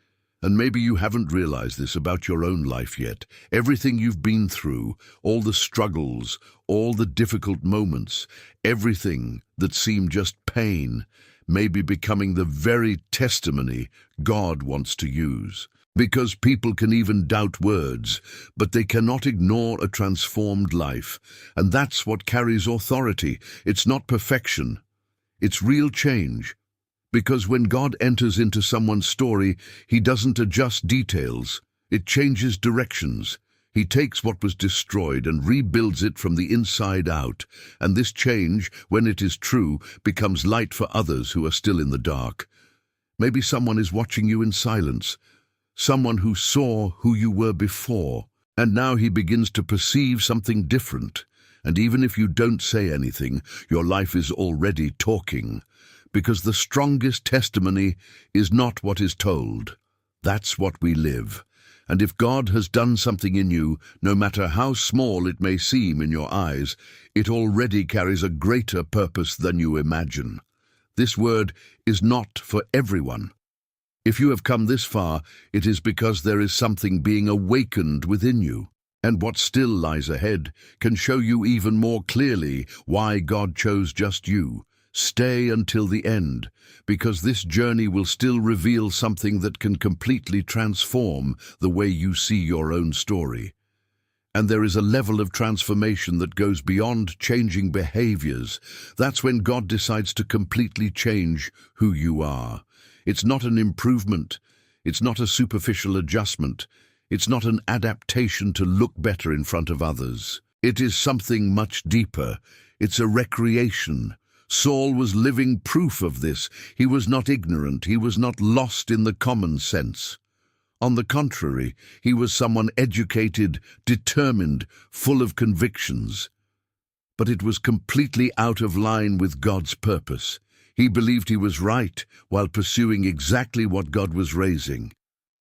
And maybe you haven't realized this about your own life yet. Everything you've been through, all the struggles, all the difficult moments, everything that seemed just pain, may be becoming the very testimony God wants to use. Because people can even doubt words, but they cannot ignore a transformed life. And that's what carries authority. It's not perfection. It's real change. Because when God enters into someone's story, he doesn't adjust details. It changes directions. He takes what was destroyed and rebuilds it from the inside out. And this change, when it is true, becomes light for others who are still in the dark. Maybe someone is watching you in silence. Someone who saw who you were before, and now he begins to perceive something different. And even if you don't say anything, your life is already talking. Because the strongest testimony is not what is told. That's what we live. And if God has done something in you, no matter how small it may seem in your eyes, it already carries a greater purpose than you imagine. This word is not for everyone. If you have come this far, it is because there is something being awakened within you. And what still lies ahead can show you even more clearly why God chose just you. Stay until the end, because this journey will still reveal something that can completely transform the way you see your own story. And there is a level of transformation that goes beyond changing behaviors. That's when God decides to completely change who you are. It's not an improvement. It's not a superficial adjustment. It's not an adaptation to look better in front of others. It is something much deeper. It's a recreation. Saul was living proof of this. He was not ignorant. He was not lost in the common sense. On the contrary, he was someone educated, determined, full of convictions. But it was completely out of line with God's purpose. He believed he was right while pursuing exactly what God was raising.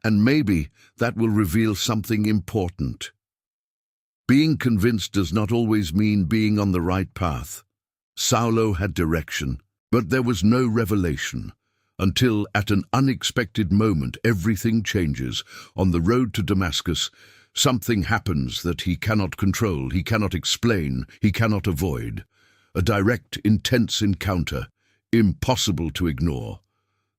And maybe that will reveal something important. Being convinced does not always mean being on the right path. Saulo had direction, but there was no revelation, until at an unexpected moment everything changes. On the road to Damascus, something happens that he cannot control, he cannot explain, he cannot avoid. A direct, intense encounter, impossible to ignore.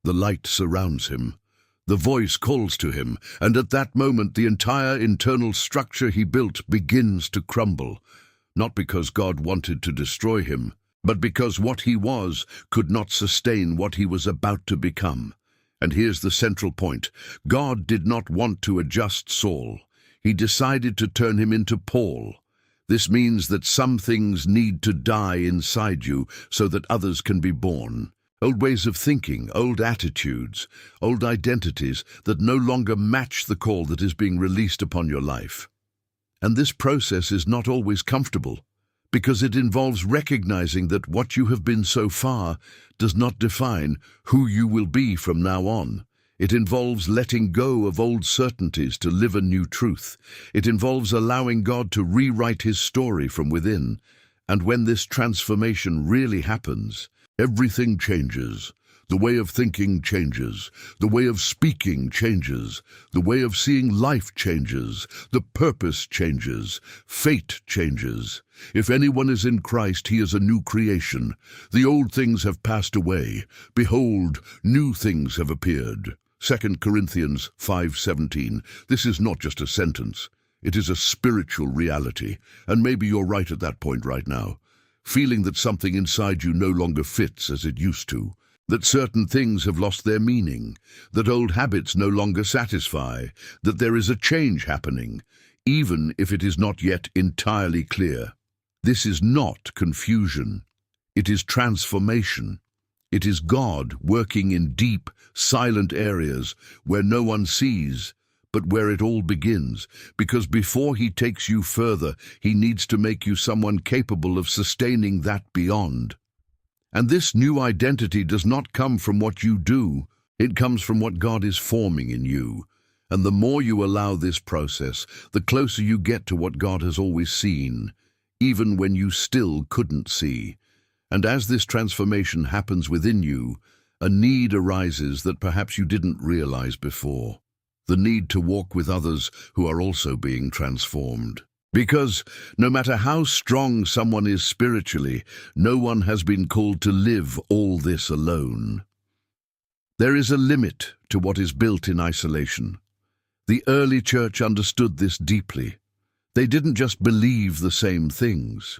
The light surrounds him. The voice calls to him, and at that moment the entire internal structure he built begins to crumble. Not because God wanted to destroy him, but because what he was could not sustain what he was about to become. And here's the central point. God did not want to adjust Saul. He decided to turn him into Paul. This means that some things need to die inside you so that others can be born. Old ways of thinking, old attitudes, old identities that no longer match the call that is being released upon your life. And this process is not always comfortable, because it involves recognizing that what you have been so far does not define who you will be from now on. It involves letting go of old certainties to live a new truth. It involves allowing God to rewrite His story from within. And when this transformation really happens, everything changes. The way of thinking changes. The way of speaking changes. The way of seeing life changes. The purpose changes. Fate changes. If anyone is in Christ, he is a new creation. The old things have passed away. Behold, new things have appeared. 2 Corinthians 5:17. This is not just a sentence. It is a spiritual reality. And maybe you're right at that point right now, feeling that something inside you no longer fits as it used to, that certain things have lost their meaning, that old habits no longer satisfy, that there is a change happening, even if it is not yet entirely clear. This is not confusion. It is transformation. It is God working in deep, silent areas where no one sees, but where it all begins, because before He takes you further, He needs to make you someone capable of sustaining that beyond. And this new identity does not come from what you do, it comes from what God is forming in you. And the more you allow this process, the closer you get to what God has always seen, even when you still couldn't see. And as this transformation happens within you, a need arises that perhaps you didn't realize before. The need to walk with others who are also being transformed. Because no matter how strong someone is spiritually, no one has been called to live all this alone. There is a limit to what is built in isolation. The early church understood this deeply. They didn't just believe the same things.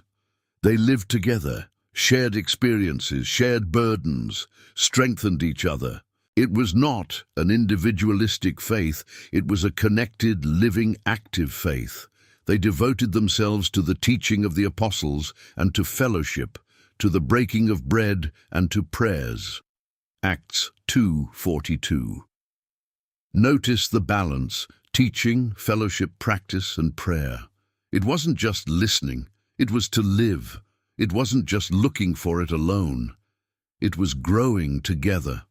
They lived together, shared experiences, shared burdens, strengthened each other. It was not an individualistic faith, it was a connected, living, active faith. They devoted themselves to the teaching of the apostles and to fellowship, to the breaking of bread and to prayers. Acts 2:42. Notice the balance: teaching, fellowship, practice, and prayer. It wasn't just listening, it was to live. It wasn't just looking for it alone. It was growing together.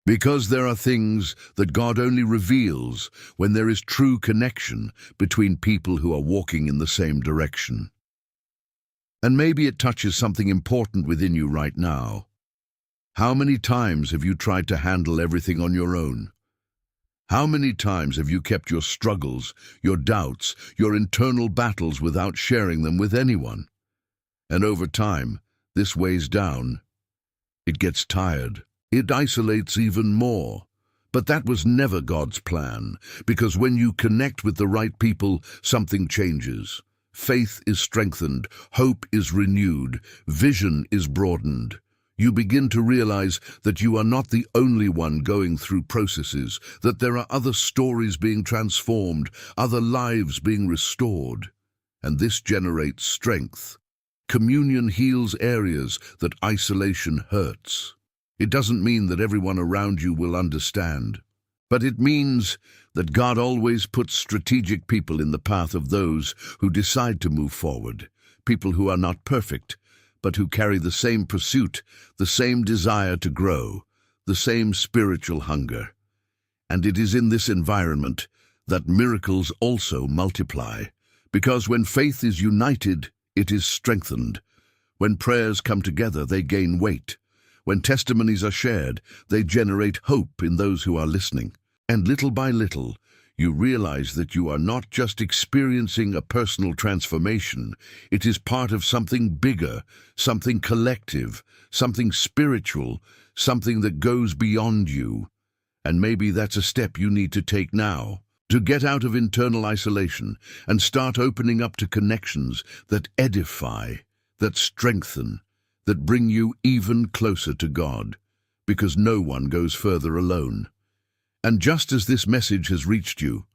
Because there are things that God only reveals when there is true connection between people who are walking in the same direction. And maybe it touches something important within you right now. How many times have you tried to handle everything on your own? How many times have you kept your struggles, your doubts, your internal battles without sharing them with anyone? And over time, this weighs down. It gets tired. It isolates even more. But that was never God's plan, because when you connect with the right people, something changes. Faith is strengthened, hope is renewed, vision is broadened. You begin to realize that you are not the only one going through processes, that there are other stories being transformed, other lives being restored. And this generates strength. Communion heals areas that isolation hurts. It doesn't mean that everyone around you will understand, but it means that God always puts strategic people in the path of those who decide to move forward, people who are not perfect, but who carry the same pursuit, the same desire to grow, the same spiritual hunger. And it is in this environment that miracles also multiply, because when faith is united, it is strengthened. When prayers come together, they gain weight. When testimonies are shared, they generate hope in those who are listening. And little by little, you realize that you are not just experiencing a personal transformation, it is part of something bigger, something collective, something spiritual, something that goes beyond you. And maybe that's a step you need to take now, to get out of internal isolation and start opening up to connections that edify, that strengthen, that bring you even closer to God, because no one goes further alone. And just as this message has reached you,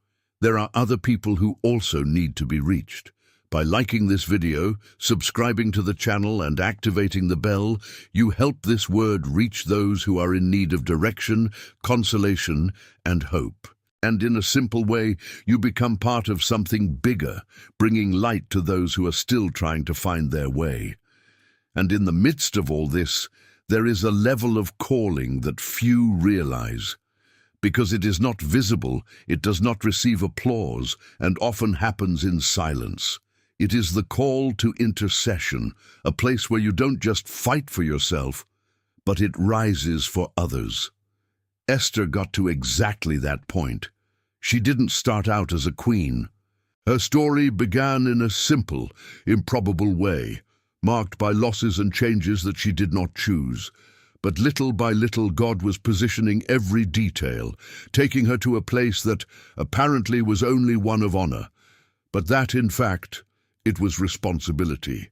there are other people who also need to be reached. By liking this video, subscribing to the channel and activating the bell, you help this word reach those who are in need of direction, consolation, and hope. And in a simple way, you become part of something bigger, bringing light to those who are still trying to find their way. And in the midst of all this, there is a level of calling that few realize. Because it is not visible, it does not receive applause, and often happens in silence. It is the call to intercession, a place where you don't just fight for yourself, but it rises for others. Esther got to exactly that point. She didn't start out as a queen. Her story began in a simple, improbable way, marked by losses and changes that she did not choose. But little by little, God was positioning every detail, taking her to a place that apparently was only one of honor, but that, in fact, it was responsibility.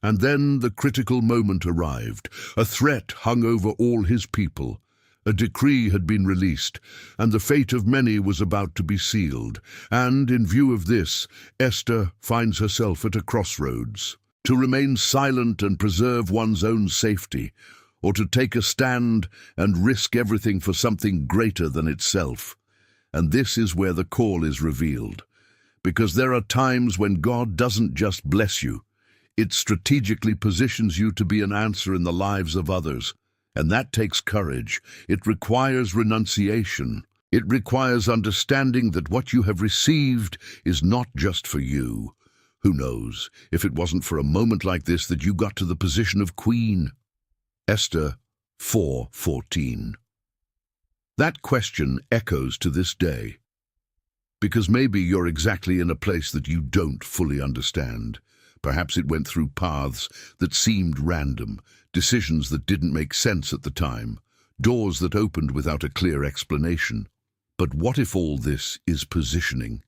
And then the critical moment arrived. A threat hung over all his people. A decree had been released, and the fate of many was about to be sealed. And, in view of this, Esther finds herself at a crossroads. To remain silent and preserve one's own safety, or to take a stand and risk everything for something greater than itself. And this is where the call is revealed. Because there are times when God doesn't just bless you, it strategically positions you to be an answer in the lives of others. And that takes courage. It requires renunciation. It requires understanding that what you have received is not just for you. Who knows, if it wasn't for a moment like this that you got to the position of queen. Esther 4:14. That question echoes to this day. Because maybe you're exactly in a place that you don't fully understand. Perhaps it went through paths that seemed random, decisions that didn't make sense at the time, doors that opened without a clear explanation. But what if all this is positioning?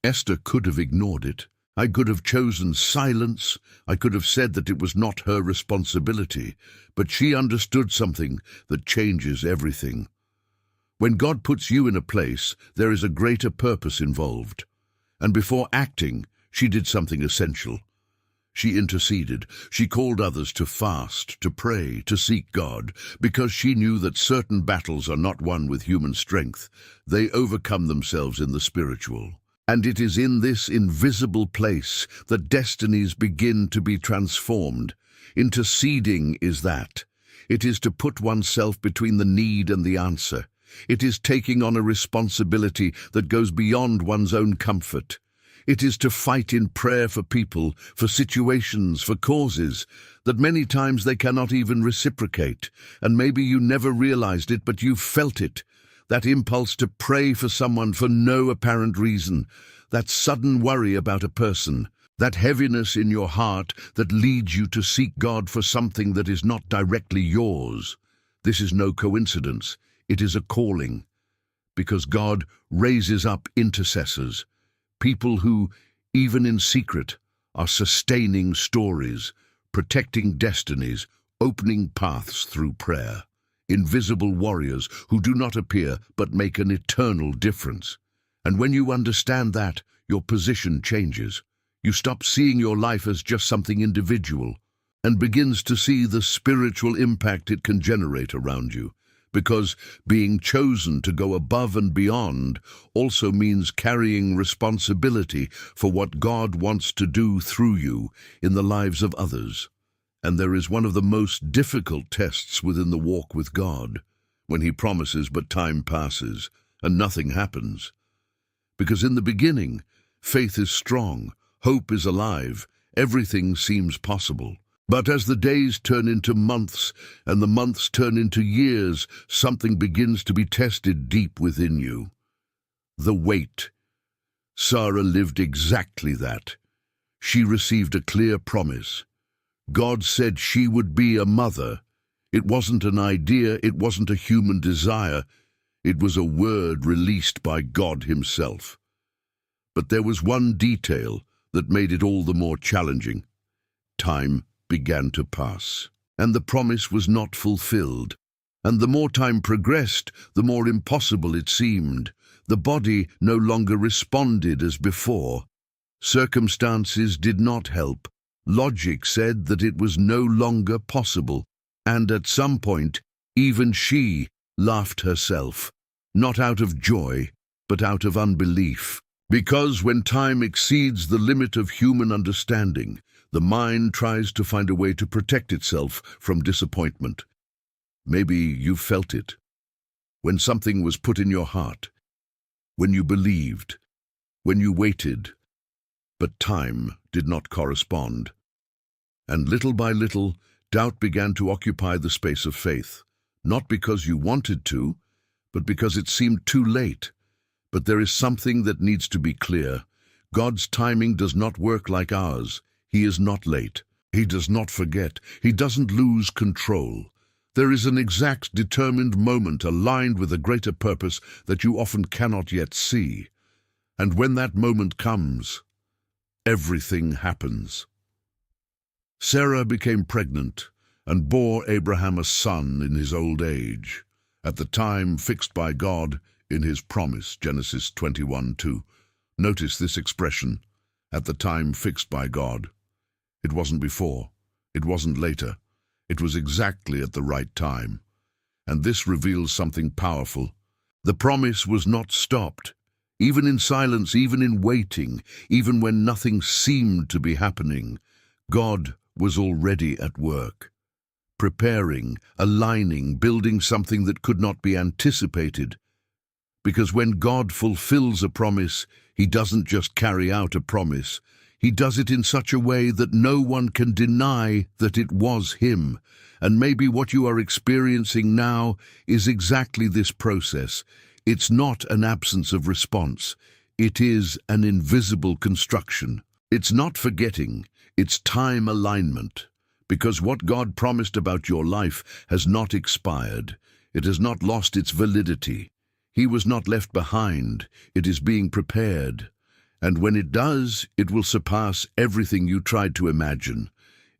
Esther could have ignored it. I could have chosen silence. I could have said that it was not her responsibility. But she understood something that changes everything. When God puts you in a place, there is a greater purpose involved. And before acting, she did something essential. She interceded. She called others to fast, to pray, to seek God, because she knew that certain battles are not won with human strength. They overcome themselves in the spiritual. And it is in this invisible place that destinies begin to be transformed. Interceding is that. It is to put oneself between the need and the answer. It is taking on a responsibility that goes beyond one's own comfort. It is to fight in prayer for people, for situations, for causes that many times they cannot even reciprocate. And maybe you never realized it, but you felt it. That impulse to pray for someone for no apparent reason. That sudden worry about a person. That heaviness in your heart that leads you to seek God for something that is not directly yours. This is no coincidence. It is a calling, because God raises up intercessors, people who, even in secret, are sustaining stories, protecting destinies, opening paths through prayer. Invisible warriors who do not appear but make an eternal difference. And when you understand that, your position changes. You stop seeing your life as just something individual and begins to see the spiritual impact it can generate around you. Because being chosen to go above and beyond also means carrying responsibility for what God wants to do through you in the lives of others. And there is one of the most difficult tests within the walk with God, when He promises but time passes and nothing happens. Because in the beginning, faith is strong, hope is alive, everything seems possible. But as the days turn into months and the months turn into years, something begins to be tested deep within you. The wait. Sarah lived exactly that. She received a clear promise. God said she would be a mother. It wasn't an idea, it wasn't a human desire. It was a word released by God Himself. But there was one detail that made it all the more challenging. Time began to pass, and the promise was not fulfilled. And the more time progressed, the more impossible it seemed. The body no longer responded as before. Circumstances did not help. Logic said that it was no longer possible, and at some point, even she laughed herself, not out of joy, but out of unbelief. Because when time exceeds the limit of human understanding, the mind tries to find a way to protect itself from disappointment. Maybe you felt it. When something was put in your heart, when you believed, when you waited, but time did not correspond. And little by little, doubt began to occupy the space of faith, not because you wanted to, but because it seemed too late. But there is something that needs to be clear. God's timing does not work like ours. He is not late. He does not forget. He doesn't lose control. There is an exact, determined moment aligned with a greater purpose that you often cannot yet see. And when that moment comes, everything happens. Sarah became pregnant and bore Abraham a son in his old age, at the time fixed by God in his promise, Genesis 21:2. Notice this expression, at the time fixed by God. It wasn't before, it wasn't later, it was exactly at the right time. And this reveals something powerful. The promise was not stopped, even in silence, even in waiting, even when nothing seemed to be happening. God was already at work, preparing, aligning, building something that could not be anticipated. Because when God fulfills a promise, He doesn't just carry out a promise. He does it in such a way that no one can deny that it was Him. And maybe what you are experiencing now is exactly this process. It's not an absence of response. It is an invisible construction. It's not forgetting. It's time alignment. Because what God promised about your life has not expired. It has not lost its validity. He was not left behind. It is being prepared. And when it does, it will surpass everything you tried to imagine.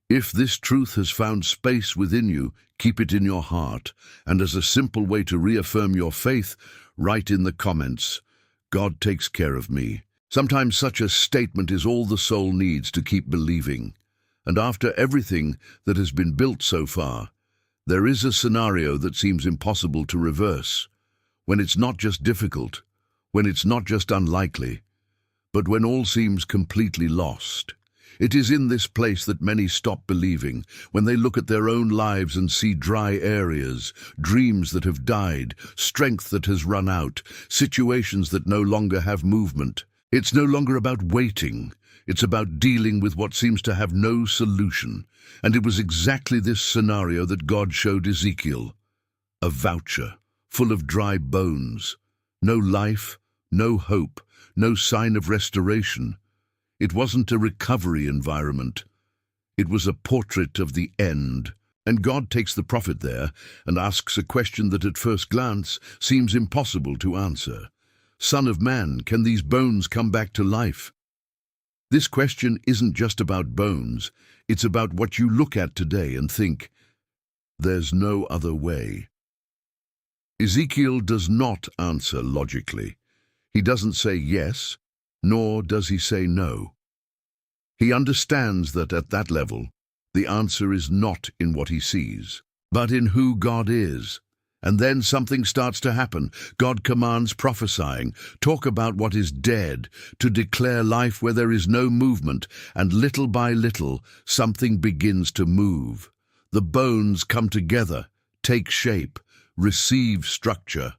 If this truth has found space within you, keep it in your heart. And as a simple way to reaffirm your faith, write in the comments, God takes care of me. Sometimes such a statement is all the soul needs to keep believing. And after everything that has been built so far, there is a scenario that seems impossible to reverse. When it's not just difficult, when it's not just unlikely, but when all seems completely lost. It is in this place that many stop believing, when they look at their own lives and see dry areas, dreams that have died, strength that has run out, situations that no longer have movement. It's no longer about waiting. It's about dealing with what seems to have no solution. And it was exactly this scenario that God showed Ezekiel. A voucher, full of dry bones. No life, no hope, no sign of restoration. It wasn't a recovery environment. It was a portrait of the end. And God takes the prophet there and asks a question that at first glance seems impossible to answer. Son of man, can these bones come back to life? This question isn't just about bones. It's about what you look at today and think, there's no other way. Ezekiel does not answer logically. He doesn't say yes, nor does he say no. He understands that at that level, the answer is not in what he sees, but in who God is. And then something starts to happen. God commands prophesying, talk about what is dead, to declare life where there is no movement, and little by little, something begins to move. The bones come together, take shape, receive structure.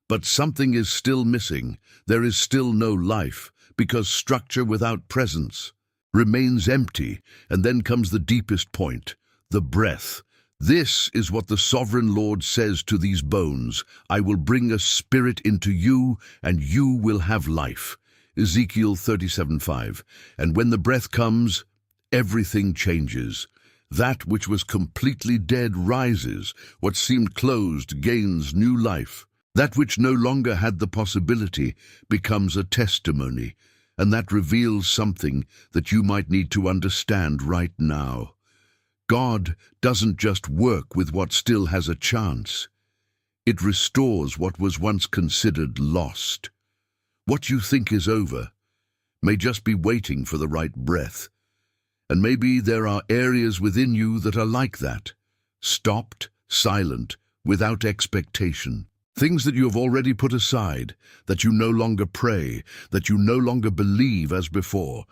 But something is still missing. There is still no life, because structure without presence remains empty. And then comes the deepest point, the breath. This is what the sovereign Lord says to these bones. I will bring a spirit into you, and you will have life. Ezekiel 37:5. And when the breath comes, everything changes. That which was completely dead rises. What seemed closed gains new life. That which no longer had the possibility becomes a testimony. And that reveals something that you might need to understand right now. God doesn't just work with what still has a chance. It restores what was once considered lost. What you think is over may just be waiting for the right breath. And maybe there are areas within you that are like that, stopped, silent, without expectation. Things that you have already put aside, that you no longer pray, that you no longer believe as before.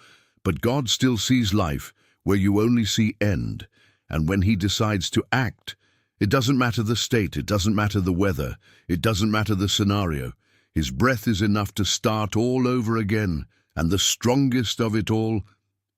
But God still sees life where you only see end. And when He decides to act, it doesn't matter the state, it doesn't matter the weather, it doesn't matter the scenario. His breath is enough to start all over again. And the strongest of it all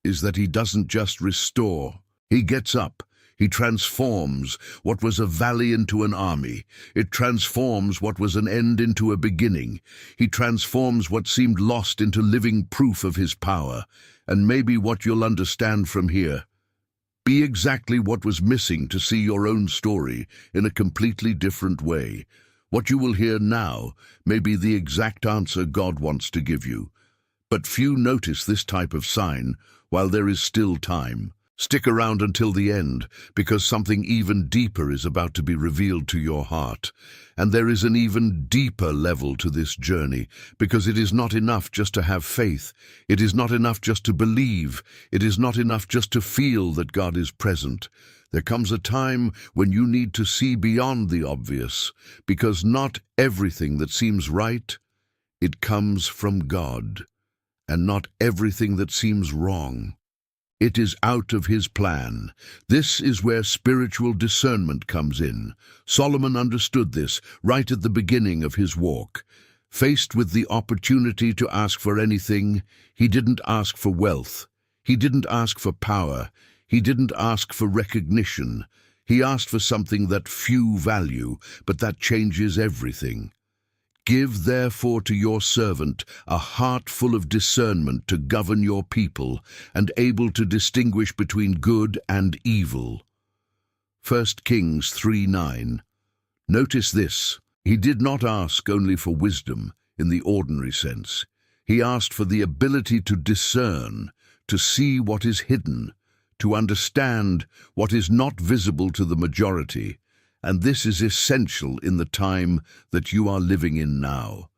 is that He doesn't just restore. He gets up. He transforms what was a valley into an army. It transforms what was an end into a beginning. He transforms what seemed lost into living proof of His power. And maybe what you'll understand from here, be exactly what was missing to see your own story in a completely different way. What you will hear now may be the exact answer God wants to give you. But few notice this type of sign while there is still time. Stick around until the end, because something even deeper is about to be revealed to your heart. And there is an even deeper level to this journey, because it is not enough just to have faith. It is not enough just to believe. It is not enough just to feel that God is present. There comes a time when you need to see beyond the obvious, because not everything that seems right, it comes from God, and not everything that seems wrong, it is out of His plan. This is where spiritual discernment comes in. Solomon understood this right at the beginning of his walk. Faced with the opportunity to ask for anything, he didn't ask for wealth. He didn't ask for power. He didn't ask for recognition. He asked for something that few value, but that changes everything. Give therefore to your servant a heart full of discernment to govern your people, and able to distinguish between good and evil. 1 Kings 3:9. Notice this. He did not ask only for wisdom in the ordinary sense. He asked for the ability to discern, to see what is hidden, to understand what is not visible to the majority. And this is essential in the time that you are living in now,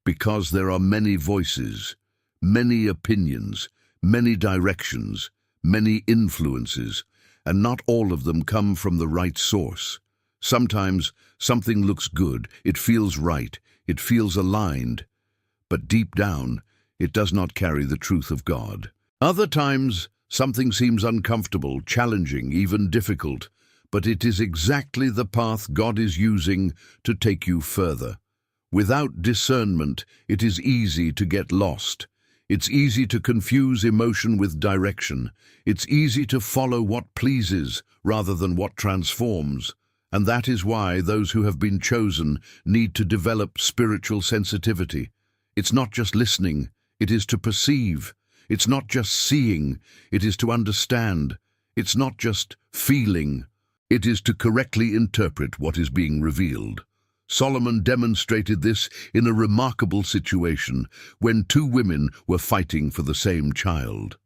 because there are many voices, many opinions, many directions, many influences, and not all of them come from the right source. Sometimes something looks good, it feels right, it feels aligned, but deep down it does not carry the truth of God. Other times something seems uncomfortable, challenging, even difficult, but it is exactly the path God is using to take you further. Without discernment, it is easy to get lost. It's easy to confuse emotion with direction. It's easy to follow what pleases rather than what transforms. And that is why those who have been chosen need to develop spiritual sensitivity. It's not just listening, it is to perceive. It's not just seeing, it is to understand. It's not just feeling, it is to correctly interpret what is being revealed. Solomon demonstrated this in a remarkable situation when two women were fighting for the same child.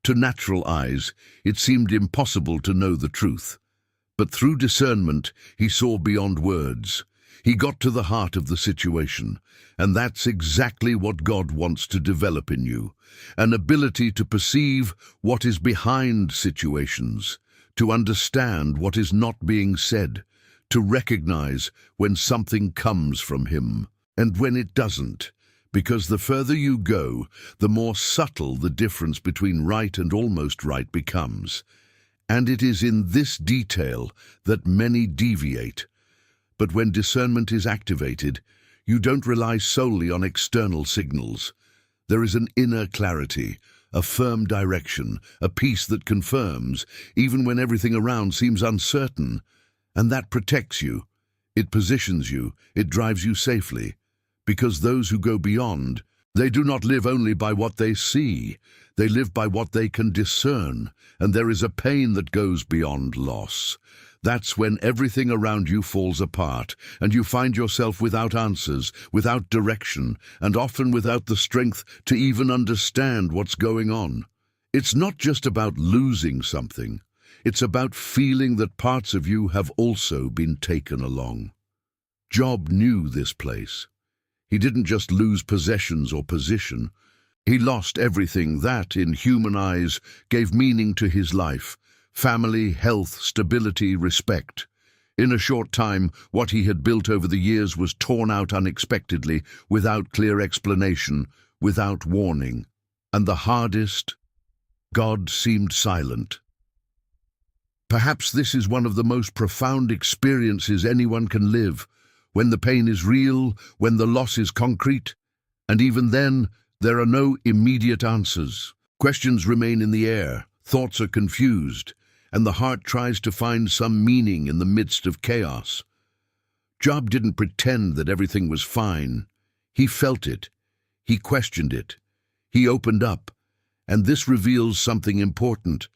To natural eyes, it seemed impossible to know the truth. But through discernment, he saw beyond words. He got to the heart of the situation, and that's exactly what God wants to develop in you. An ability to perceive what is behind situations, to understand what is not being said, to recognize when something comes from Him and when it doesn't, because the further you go, the more subtle the difference between right and almost right becomes. And it is in this detail that many deviate. But when discernment is activated, you don't rely solely on external signals. There is an inner clarity, a firm direction, a peace that confirms, even when everything around seems uncertain. And that protects you. It positions you. It drives you safely. Because those who go beyond, they do not live only by what they see. They live by what they can discern. And there is a pain that goes beyond loss. That's when everything around you falls apart, and you find yourself without answers, without direction, and often without the strength to even understand what's going on. It's not just about losing something. It's about feeling that parts of you have also been taken along. Job knew this place. He didn't just lose possessions or position. He lost everything that, in human eyes, gave meaning to his life: family, health, stability, respect. In a short time, what he had built over the years was torn out unexpectedly, without clear explanation, without warning. And the hardest, God seemed silent. Perhaps this is one of the most profound experiences anyone can live, when the pain is real, when the loss is concrete, and even then, there are no immediate answers. Questions remain in the air, thoughts are confused, and the heart tries to find some meaning in the midst of chaos. Job didn't pretend that everything was fine. He felt it. He questioned it. He opened up. And this reveals something important.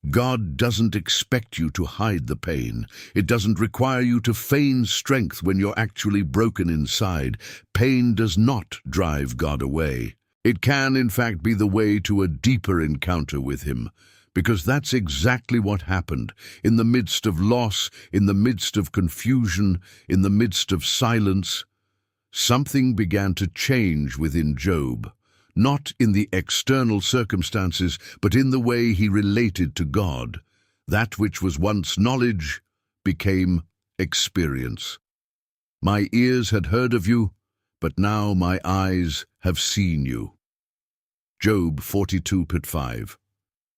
God doesn't expect you to hide the pain. It doesn't require you to feign strength when you're actually broken inside. Pain does not drive God away. It can, in fact, be the way to a deeper encounter with Him. Because that's exactly what happened. In the midst of loss, in the midst of confusion, in the midst of silence, something began to change within Job. Not in the external circumstances, but in the way he related to God. That which was once knowledge became experience. My ears had heard of you, but now my eyes have seen you. Job 42:5.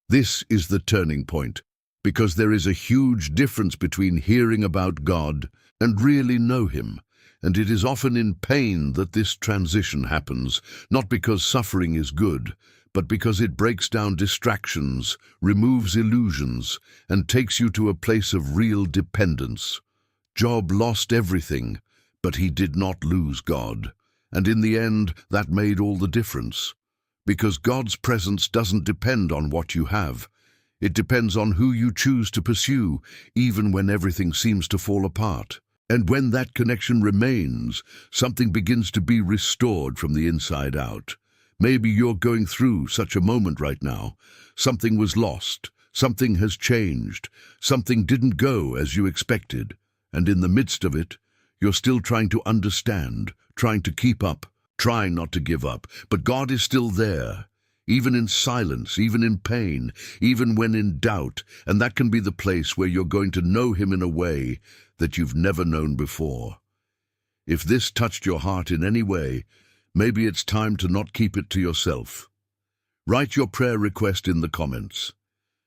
This is the turning point, because there is a huge difference between hearing about God and really know Him. And it is often in pain that this transition happens, not because suffering is good, but because it breaks down distractions, removes illusions, and takes you to a place of real dependence. Job lost everything, but he did not lose God. And in the end, that made all the difference. Because God's presence doesn't depend on what you have. It depends on who you choose to pursue, even when everything seems to fall apart. And when that connection remains, something begins to be restored from the inside out. Maybe you're going through such a moment right now. Something was lost, something has changed, something didn't go as you expected. And in the midst of it, you're still trying to understand, trying to keep up, trying not to give up. But God is still there, even in silence, even in pain, even when in doubt. And that can be the place where you're going to know Him in a way that you've never known before. If this touched your heart in any way, maybe it's time to not keep it to yourself. Write your prayer request in the comments.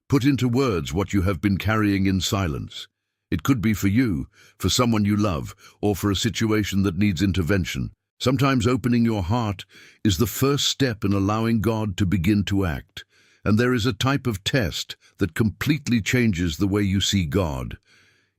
Put into words what you have been carrying in silence. It could be for you, for someone you love, or for a situation that needs intervention. Sometimes opening your heart is the first step in allowing God to begin to act. And there is a type of test that completely changes the way you see God.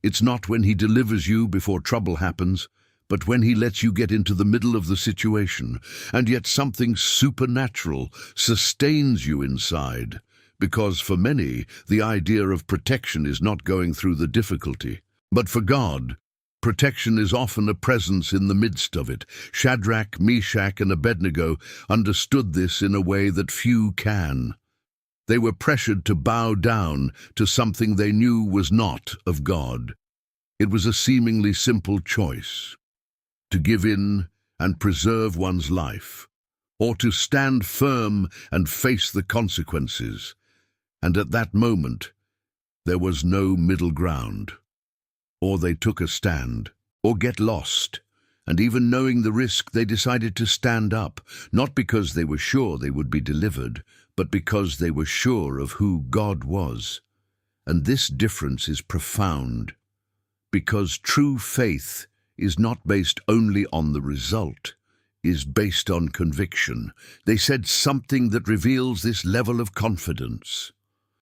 It's not when He delivers you before trouble happens, but when He lets you get into the middle of the situation, and yet something supernatural sustains you inside. Because for many, the idea of protection is not going through the difficulty. But for God, protection is often a presence in the midst of it. Shadrach, Meshach, and Abednego understood this in a way that few can. They were pressured to bow down to something they knew was not of God. It was a seemingly simple choice: to give in and preserve one's life, or to stand firm and face the consequences. And at that moment, there was no middle ground. Or they took a stand, or get lost. And even knowing the risk, they decided to stand up, not because they were sure they would be delivered, but because they were sure of who God was. And this difference is profound, because true faith is not based only on the result, is based on conviction. They said something that reveals this level of confidence,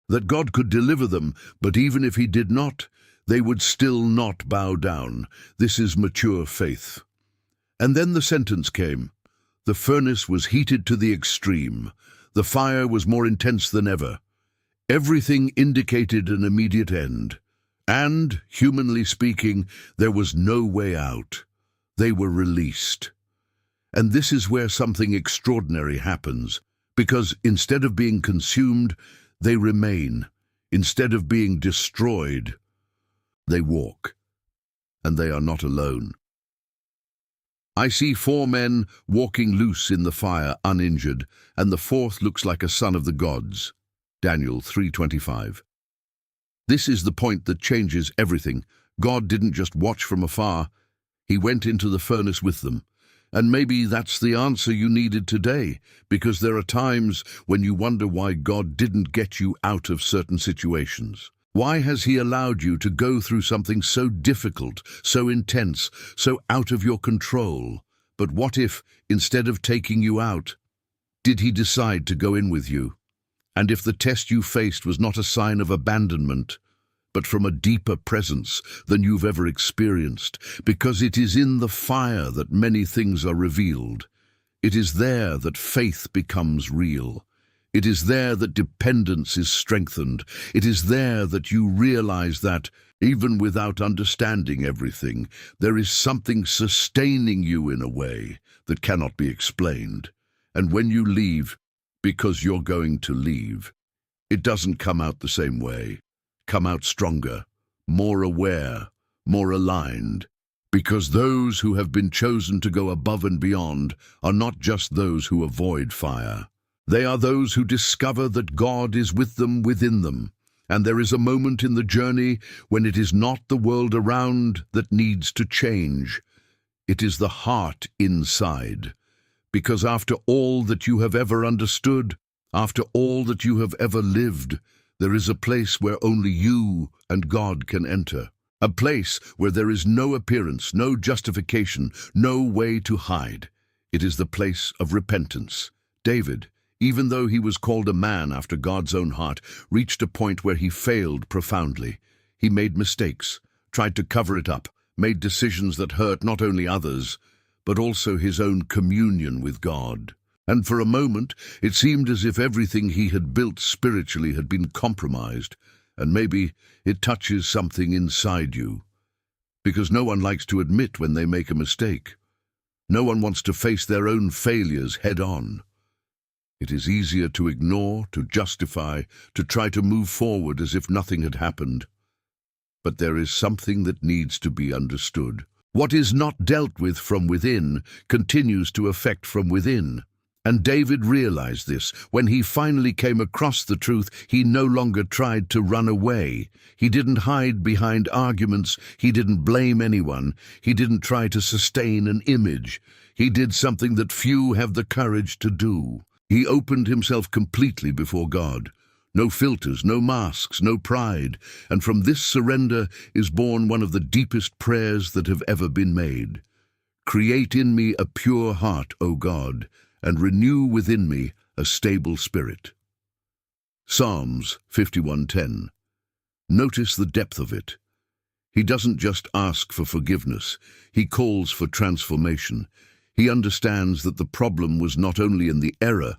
that God could deliver them, but even if He did not, they would still not bow down. This is mature faith. And then the sentence came. The furnace was heated to the extreme. The fire was more intense than ever. Everything indicated an immediate end. And, humanly speaking, there was no way out. They were released. And this is where something extraordinary happens, because instead of being consumed, they remain. Instead of being destroyed, they walk. And they are not alone. I see 4 men walking loose in the fire, uninjured, and the fourth looks like a son of the gods. Daniel 3:25. This is the point that changes everything. God didn't just watch from afar. He went into the furnace with them. And maybe that's the answer you needed today, because there are times when you wonder why God didn't get you out of certain situations. Why has He allowed you to go through something so difficult, so intense, so out of your control? But what if, instead of taking you out, did He decide to go in with you? And if the test you faced was not a sign of abandonment, but from a deeper presence than you've ever experienced, because it is in the fire that many things are revealed. It is there that faith becomes real. It is there that dependence is strengthened. It is there that you realize that, even without understanding everything, there is something sustaining you in a way that cannot be explained. And when you leave, because you're going to leave, it doesn't come out the same way. Come out stronger, more aware, more aligned, because those who have been chosen to go above and beyond are not just those who avoid fire. They are those who discover that God is with them within them, and there is a moment in the journey when it is not the world around that needs to change. It is the heart inside, because after all that you have ever understood, after all that you have ever lived, there is a place where only you and God can enter. A place where there is no appearance, no justification, no way to hide. It is the place of repentance. David, even though he was called a man after God's own heart, reached a point where he failed profoundly. He made mistakes, tried to cover it up, made decisions that hurt not only others, but also his own communion with God. And for a moment, it seemed as if everything he had built spiritually had been compromised, and maybe it touches something inside you. Because no one likes to admit when they make a mistake. No one wants to face their own failures head on. It is easier to ignore, to justify, to try to move forward as if nothing had happened. But there is something that needs to be understood. What is not dealt with from within continues to affect from within. And David realized this. When he finally came across the truth, he no longer tried to run away. He didn't hide behind arguments. He didn't blame anyone. He didn't try to sustain an image. He did something that few have the courage to do. He opened himself completely before God. No filters, no masks, no pride. And from this surrender is born one of the deepest prayers that have ever been made. Create in me a pure heart, O God, and renew within me a stable spirit. Psalms 51:10. Notice the depth of it. He doesn't just ask for forgiveness, he calls for transformation. He understands that the problem was not only in the error,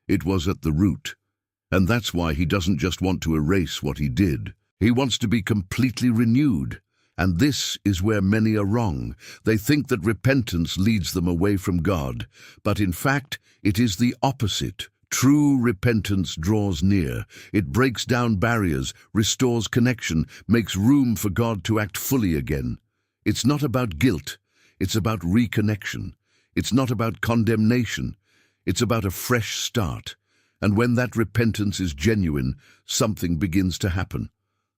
it was at the root. And that's why he doesn't just want to erase what he did. He wants to be completely renewed. And this is where many are wrong. They think that repentance leads them away from God, but in fact, it is the opposite. True repentance draws near. It breaks down barriers, restores connection, makes room for God to act fully again. It's not about guilt. It's about reconnection. It's not about condemnation. It's about a fresh start. And when that repentance is genuine, something begins to happen.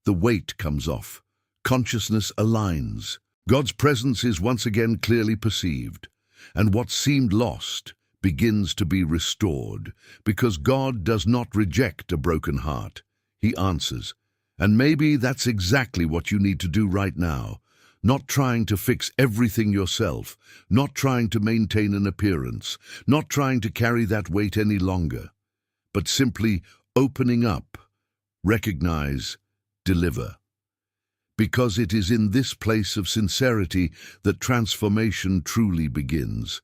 The weight comes off. Consciousness aligns. God's presence is once again clearly perceived, and what seemed lost begins to be restored, because God does not reject a broken heart. He answers. And maybe that's exactly what you need to do right now. Not trying to fix everything yourself, not trying to maintain an appearance, not trying to carry that weight any longer, but simply opening up, recognize, deliver. Because it is in this place of sincerity that transformation truly begins.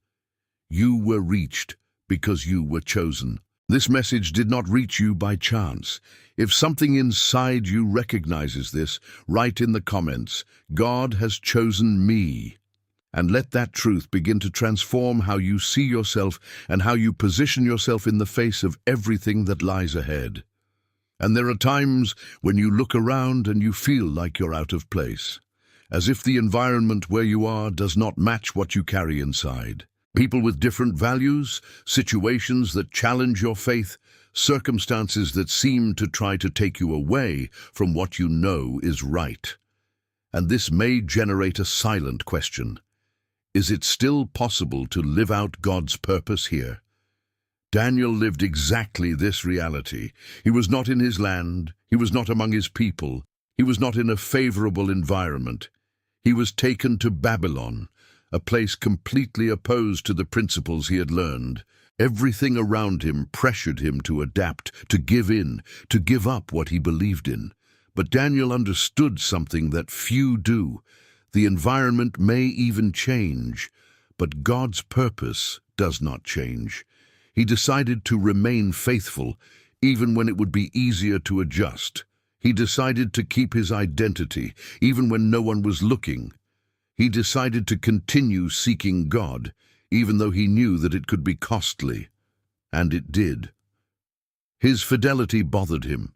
You were reached because you were chosen. This message did not reach you by chance. If something inside you recognizes this, write in the comments, God has chosen me. And let that truth begin to transform how you see yourself and how you position yourself in the face of everything that lies ahead. And there are times when you look around and you feel like you're out of place. as if the environment where you are does not match what you carry inside. People with different values, situations that challenge your faith, circumstances that seem to try to take you away from what you know is right. And this may generate a silent question. Is it still possible to live out God's purpose here? Daniel lived exactly this reality. He was not in his land, he was not among his people, he was not in a favorable environment. He was taken to Babylon, a place completely opposed to the principles he had learned. Everything around him pressured him to adapt, to give in, to give up what he believed in. But Daniel understood something that few do. The environment may even change, but God's purpose does not change. He decided to remain faithful, even when it would be easier to adjust. He decided to keep his identity, even when no one was looking. He decided to continue seeking God, even though he knew that it could be costly. And it did. His fidelity bothered him.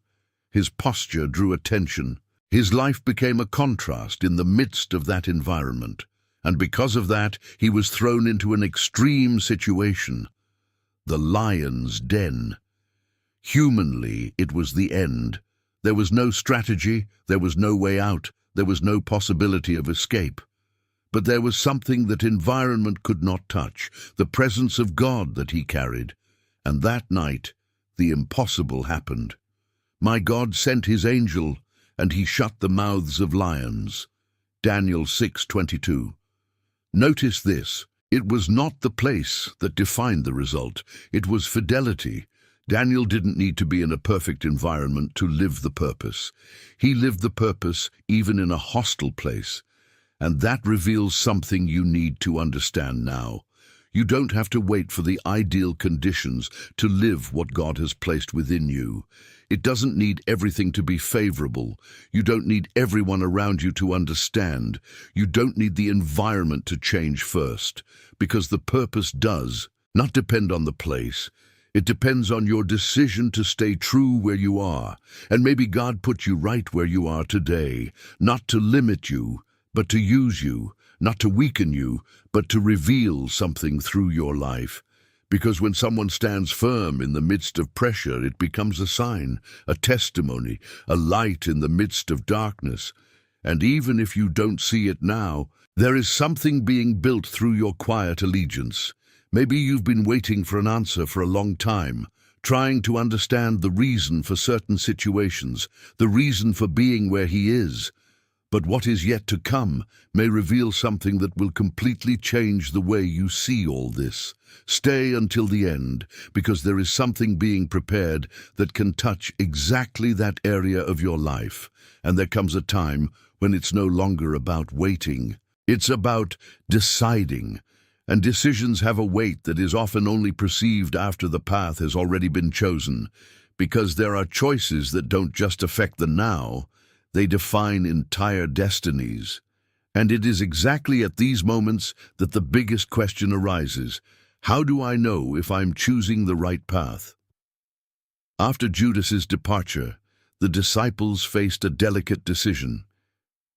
His posture drew attention. His life became a contrast in the midst of that environment. And because of that, he was thrown into an extreme situation. The lion's den. Humanly, it was the end. There was no strategy, there was no way out, there was no possibility of escape. But there was something that environment could not touch, the presence of God that he carried. And that night, the impossible happened. My God sent his angel, and he shut the mouths of lions. Daniel 6:22. Notice this. It was not the place that defined the result. It was fidelity. Daniel didn't need to be in a perfect environment to live the purpose. He lived the purpose even in a hostile place. And that reveals something you need to understand now. You don't have to wait for the ideal conditions to live what God has placed within you. It doesn't need everything to be favorable. You don't need everyone around you to understand. You don't need the environment to change first, because the purpose does not depend on the place. It depends on your decision to stay true where you are. And maybe God put you right where you are today, not to limit you, but to use you, not to weaken you, but to reveal something through your life. Because when someone stands firm in the midst of pressure, it becomes a sign, a testimony, a light in the midst of darkness. And even if you don't see it now, there is something being built through your quiet allegiance. Maybe you've been waiting for an answer for a long time, trying to understand the reason for certain situations, the reason for being where he is. But what is yet to come may reveal something that will completely change the way you see all this. Stay until the end, because there is something being prepared that can touch exactly that area of your life. And there comes a time when it's no longer about waiting. It's about deciding. And decisions have a weight that is often only perceived after the path has already been chosen, because there are choices that don't just affect the now, they define entire destinies. And it is exactly at these moments that the biggest question arises. How do I know if I'm choosing the right path? After Judas's departure, the disciples faced a delicate decision.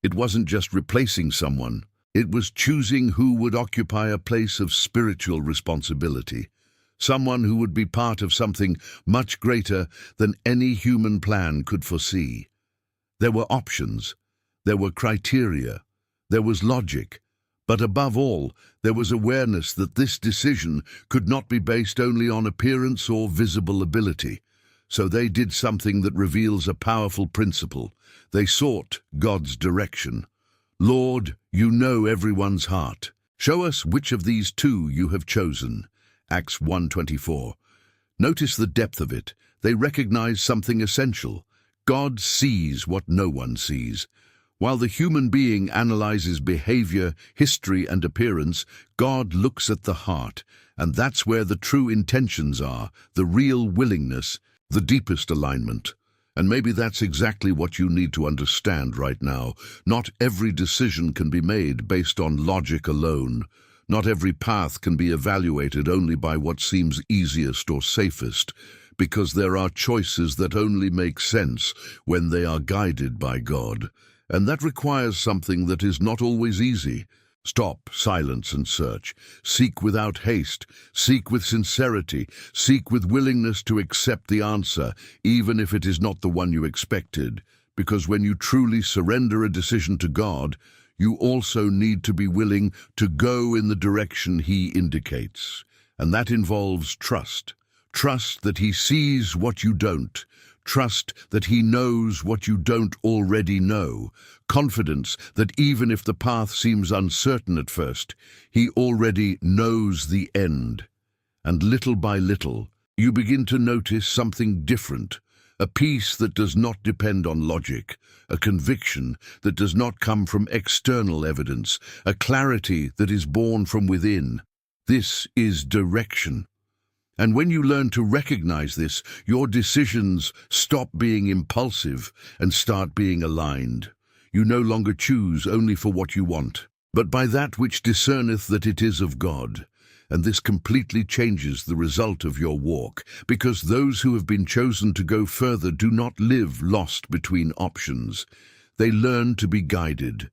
It wasn't just replacing someone. It was choosing who would occupy a place of spiritual responsibility, someone who would be part of something much greater than any human plan could foresee. There were options, there were criteria, there was logic, but above all, there was awareness that this decision could not be based only on appearance or visible ability. So they did something that reveals a powerful principle. They sought God's direction. Lord, you know everyone's heart. Show us which of these two you have chosen. Acts 1:24. Notice the depth of it. They recognize something essential. God sees what no one sees. While the human being analyzes behavior, history, and appearance, God looks at the heart, and that's where the true intentions are, the real willingness, the deepest alignment. And maybe that's exactly what you need to understand right now. Not every decision can be made based on logic alone. Not every path can be evaluated only by what seems easiest or safest, because there are choices that only make sense when they are guided by God. And that requires something that is not always easy. Stop, silence, and search. Seek without haste. Seek with sincerity. Seek with willingness to accept the answer, even if it is not the one you expected. Because when you truly surrender a decision to God, you also need to be willing to go in the direction He indicates. And that involves trust. Trust that He sees what you don't. Trust that He knows what you don't already know. Confidence that even if the path seems uncertain at first, He already knows the end. And little by little, you begin to notice something different. A peace that does not depend on logic, a conviction that does not come from external evidence, a clarity that is born from within. This is direction. And when you learn to recognize this, your decisions stop being impulsive and start being aligned. You no longer choose only for what you want, but by that which discerneth that it is of God. And this completely changes the result of your walk, because those who have been chosen to go further do not live lost between options. They learn to be guided.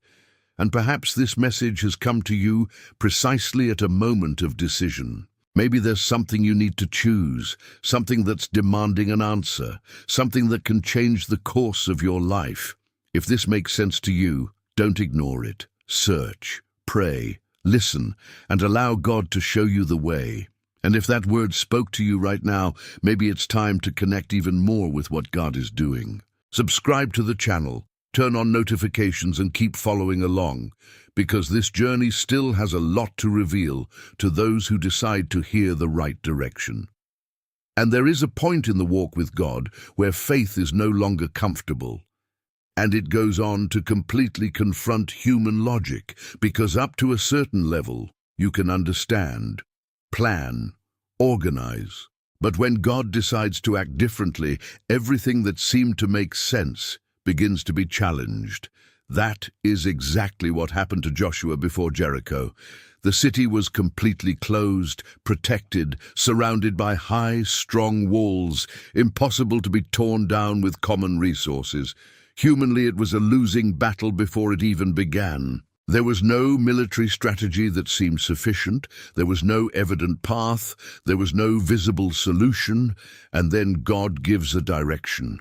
And perhaps this message has come to you precisely at a moment of decision. Maybe there's something you need to choose, something that's demanding an answer, something that can change the course of your life. If this makes sense to you, don't ignore it. Search, pray, listen, and allow God to show you the way. And if that word spoke to you right now, maybe it's time to connect even more with what God is doing. Subscribe to the channel, turn on notifications, and keep following along, because this journey still has a lot to reveal to those who decide to hear the right direction. And there is a point in the walk with God where faith is no longer comfortable, and it goes on to completely confront human logic, because up to a certain level, you can understand, plan, organize. But when God decides to act differently, everything that seemed to make sense begins to be challenged. That is exactly what happened to Joshua before Jericho. The city was completely closed, protected, surrounded by high, strong walls, impossible to be torn down with common resources. Humanly, it was a losing battle before it even began. There was no military strategy that seemed sufficient, there was no evident path, there was no visible solution, and then God gives a direction.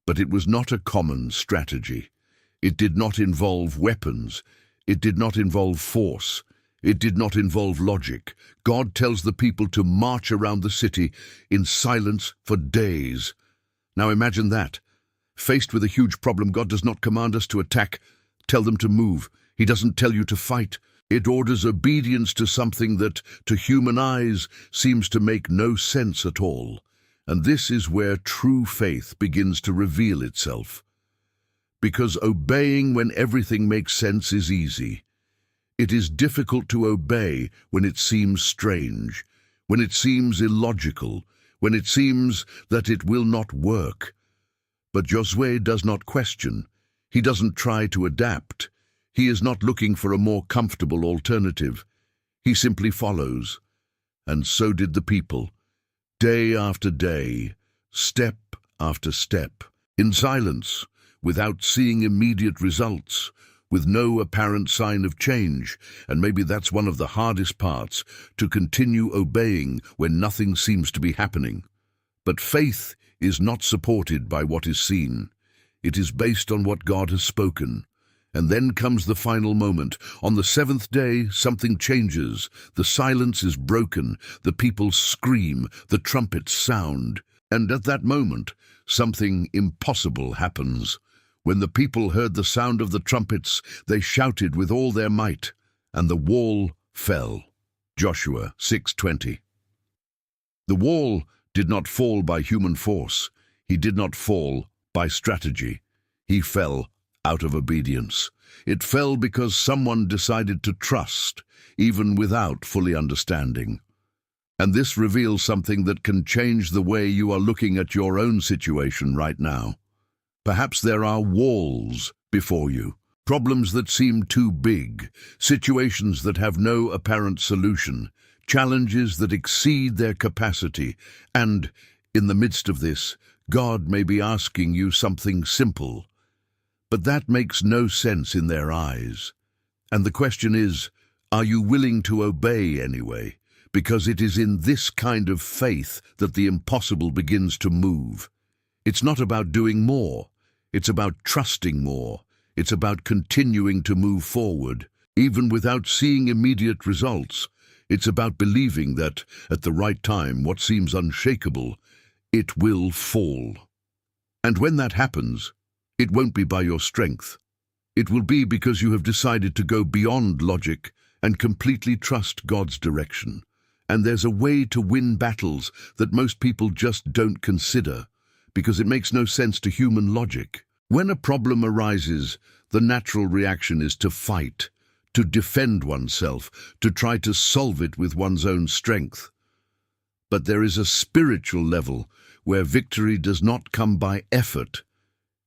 But it was not a common strategy. It did not involve weapons. It did not involve force. It did not involve logic. God tells the people to march around the city in silence for days. Now imagine that. Faced with a huge problem, God does not command us to attack, tell them to move. He doesn't tell you to fight. It orders obedience to something that, to human eyes, seems to make no sense at all. And this is where true faith begins to reveal itself. Because obeying when everything makes sense is easy. It is difficult to obey when it seems strange, when it seems illogical, when it seems that it will not work. But Josué does not question. He doesn't try to adapt. He is not looking for a more comfortable alternative. He simply follows. And so did the people. Day after day, step after step, in silence, without seeing immediate results, with no apparent sign of change. And maybe that's one of the hardest parts, to continue obeying when nothing seems to be happening. But faith is not supported by what is seen. It is based on what God has spoken. And then comes the final moment. On the seventh day, something changes. The silence is broken. The people scream. The trumpets sound. And at that moment, something impossible happens. When the people heard the sound of the trumpets, they shouted with all their might, and the wall fell. Joshua 6:20. The wall did not fall by human force. He did not fall by strategy. He fell out of obedience. It fell because someone decided to trust, even without fully understanding. And this reveals something that can change the way you are looking at your own situation right now. Perhaps there are walls before you, problems that seem too big, situations that have no apparent solution, challenges that exceed their capacity, and, in the midst of this, God may be asking you something simple. But that makes no sense in their eyes. And the question is, are you willing to obey anyway? Because it is in this kind of faith that the impossible begins to move. It's not about doing more. It's about trusting more. It's about continuing to move forward, even without seeing immediate results. It's about believing that, at the right time, what seems unshakable, it will fall. And when that happens, it won't be by your strength. It will be because you have decided to go beyond logic and completely trust God's direction. And there's a way to win battles that most people just don't consider, because it makes no sense to human logic. When a problem arises, the natural reaction is to fight, to defend oneself, to try to solve it with one's own strength. But there is a spiritual level where victory does not come by effort,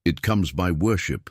it comes by worship.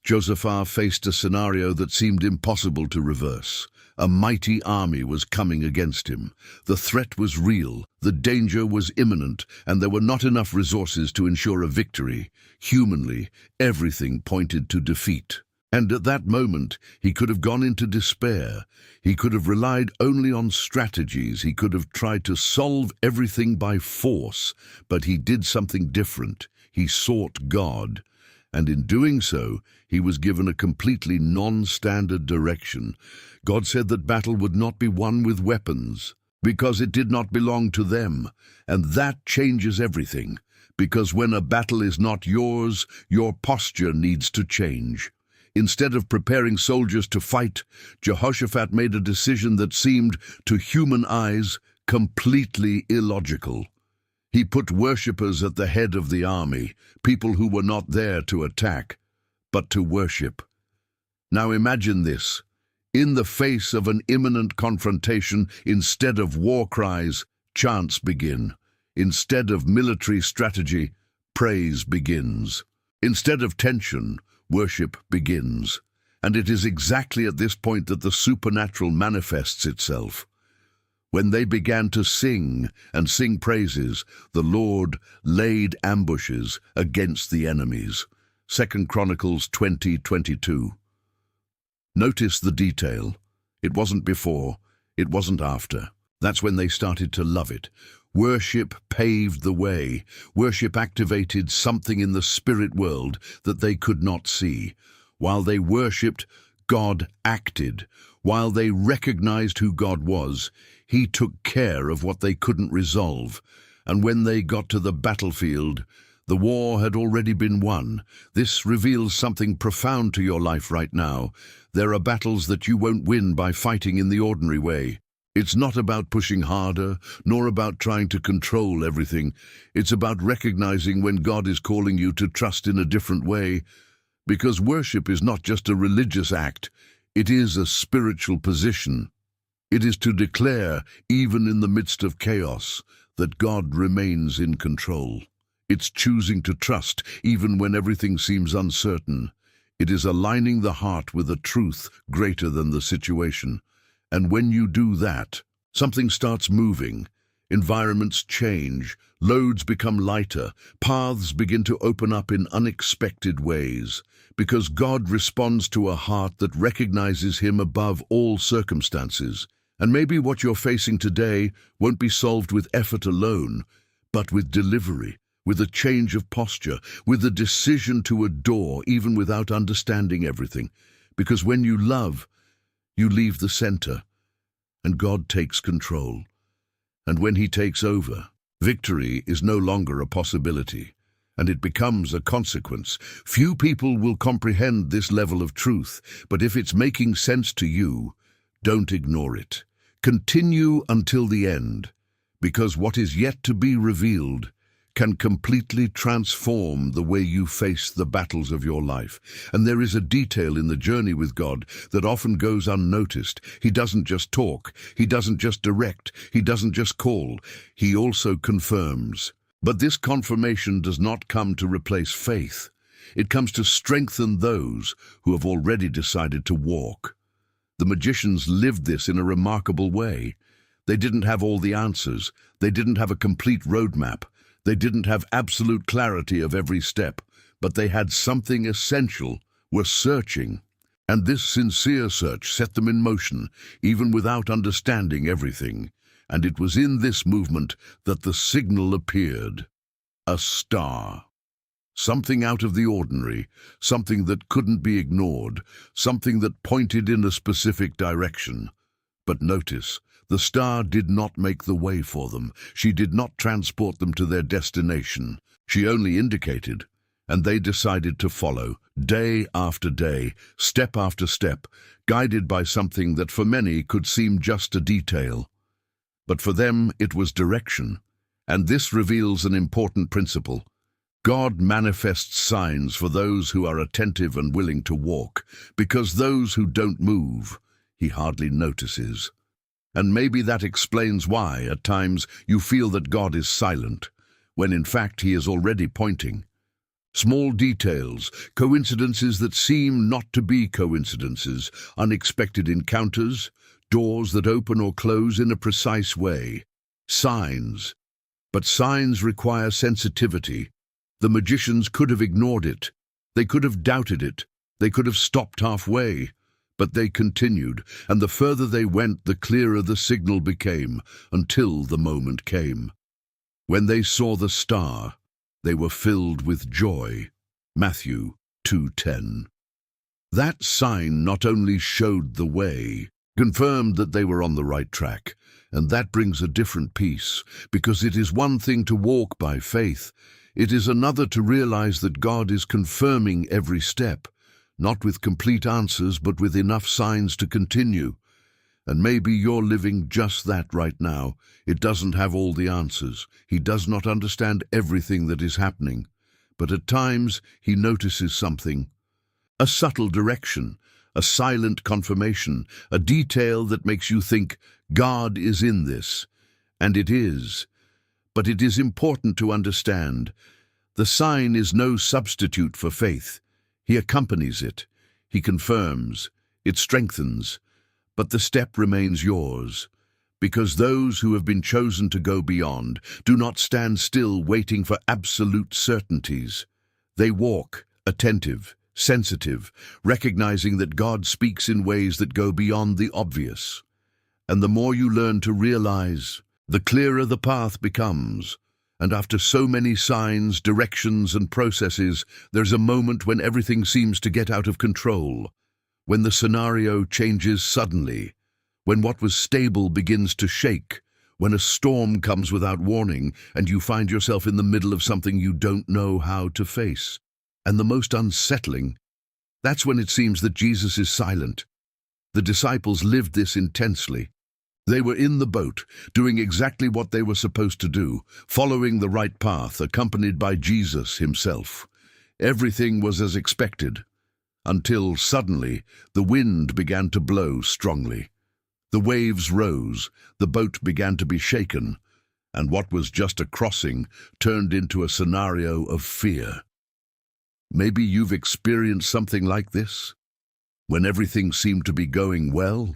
Josaphat faced a scenario that seemed impossible to reverse. A mighty army was coming against him. The threat was real, the danger was imminent, and there were not enough resources to ensure a victory. Humanly, everything pointed to defeat. And at that moment, he could have gone into despair. He could have relied only on strategies. He could have tried to solve everything by force. But he did something different. He sought God. And in doing so, he was given a completely non-standard direction. God said that battle would not be won with weapons, because it did not belong to them. And that changes everything, because when a battle is not yours, your posture needs to change. Instead of preparing soldiers to fight, Jehoshaphat made a decision that seemed, to human eyes, completely illogical. He put worshippers at the head of the army, people who were not there to attack, but to worship. Now imagine this. In the face of an imminent confrontation, instead of war cries, chants begin. Instead of military strategy, praise begins. Instead of tension, worship begins. And it is exactly at this point that the supernatural manifests itself. When they began to sing and sing praises, the Lord laid ambushes against the enemies. 2 Chronicles 20:22. Notice the detail. It wasn't before, it wasn't after. That's when they started to love it. Worship paved the way. Worship activated something in the spirit world that they could not see. While they worshipped, God acted. While they recognized who God was, He took care of what they couldn't resolve. And when they got to the battlefield, the war had already been won. This reveals something profound to your life right now. There are battles that you won't win by fighting in the ordinary way. It's not about pushing harder, nor about trying to control everything. It's about recognizing when God is calling you to trust in a different way. Because worship is not just a religious act, it is a spiritual position. It is to declare, even in the midst of chaos, that God remains in control. It's choosing to trust, even when everything seems uncertain. It is aligning the heart with a truth greater than the situation. And when you do that, something starts moving. Environments change, loads become lighter, paths begin to open up in unexpected ways, because God responds to a heart that recognizes Him above all circumstances. And maybe what you're facing today won't be solved with effort alone, but with delivery, with a change of posture, with a decision to adore even without understanding everything. Because when you love, you leave the center, and God takes control. And when He takes over, victory is no longer a possibility, and it becomes a consequence. Few people will comprehend this level of truth, but if it's making sense to you, don't ignore it. Continue until the end, because what is yet to be revealed can completely transform the way you face the battles of your life. And there is a detail in the journey with God that often goes unnoticed. He doesn't just talk, He doesn't just direct, He doesn't just call, He also confirms. But this confirmation does not come to replace faith. It comes to strengthen those who have already decided to walk. The magicians lived this in a remarkable way. They didn't have all the answers. They didn't have a complete roadmap. They didn't have absolute clarity of every step, but they had something essential, were searching. And this sincere search set them in motion, even without understanding everything. And it was in this movement that the signal appeared. A star. Something out of the ordinary, something that couldn't be ignored, something that pointed in a specific direction. But notice, the star did not make the way for them. She did not transport them to their destination. She only indicated, and they decided to follow, day after day, step after step, guided by something that for many could seem just a detail. But for them it was direction, and this reveals an important principle. God manifests signs for those who are attentive and willing to walk, because those who don't move, he hardly notices. And maybe that explains why, at times, you feel that God is silent, when in fact he is already pointing. Small details, coincidences that seem not to be coincidences, unexpected encounters, doors that open or close in a precise way. Signs. But signs require sensitivity. The magicians could have ignored it. They could have doubted it. They could have stopped halfway. But they continued, and the further they went, the clearer the signal became, until the moment came. When they saw the star, they were filled with joy. Matthew 2:10. That sign not only showed the way, confirmed that they were on the right track, and that brings a different peace, because it is one thing to walk by faith. It is another to realize that God is confirming every step, not with complete answers, but with enough signs to continue. And maybe you're living just that right now. It doesn't have all the answers. He does not understand everything that is happening. But at times, he notices something. A subtle direction, a silent confirmation, a detail that makes you think, God is in this. And it is. But it is important to understand, the sign is no substitute for faith. He accompanies it. He confirms. It strengthens. But the step remains yours, because those who have been chosen to go beyond do not stand still waiting for absolute certainties. They walk, attentive, sensitive, recognizing that God speaks in ways that go beyond the obvious. And the more you learn to realize, the clearer the path becomes. And after so many signs, directions, and processes, there's a moment when everything seems to get out of control, when the scenario changes suddenly, when what was stable begins to shake, when a storm comes without warning and you find yourself in the middle of something you don't know how to face. And the most unsettling, that's when it seems that Jesus is silent. The disciples lived this intensely. They were in the boat, doing exactly what they were supposed to do, following the right path, accompanied by Jesus himself. Everything was as expected, until suddenly the wind began to blow strongly. The waves rose, the boat began to be shaken, and what was just a crossing turned into a scenario of fear. Maybe you've experienced something like this, when everything seemed to be going well,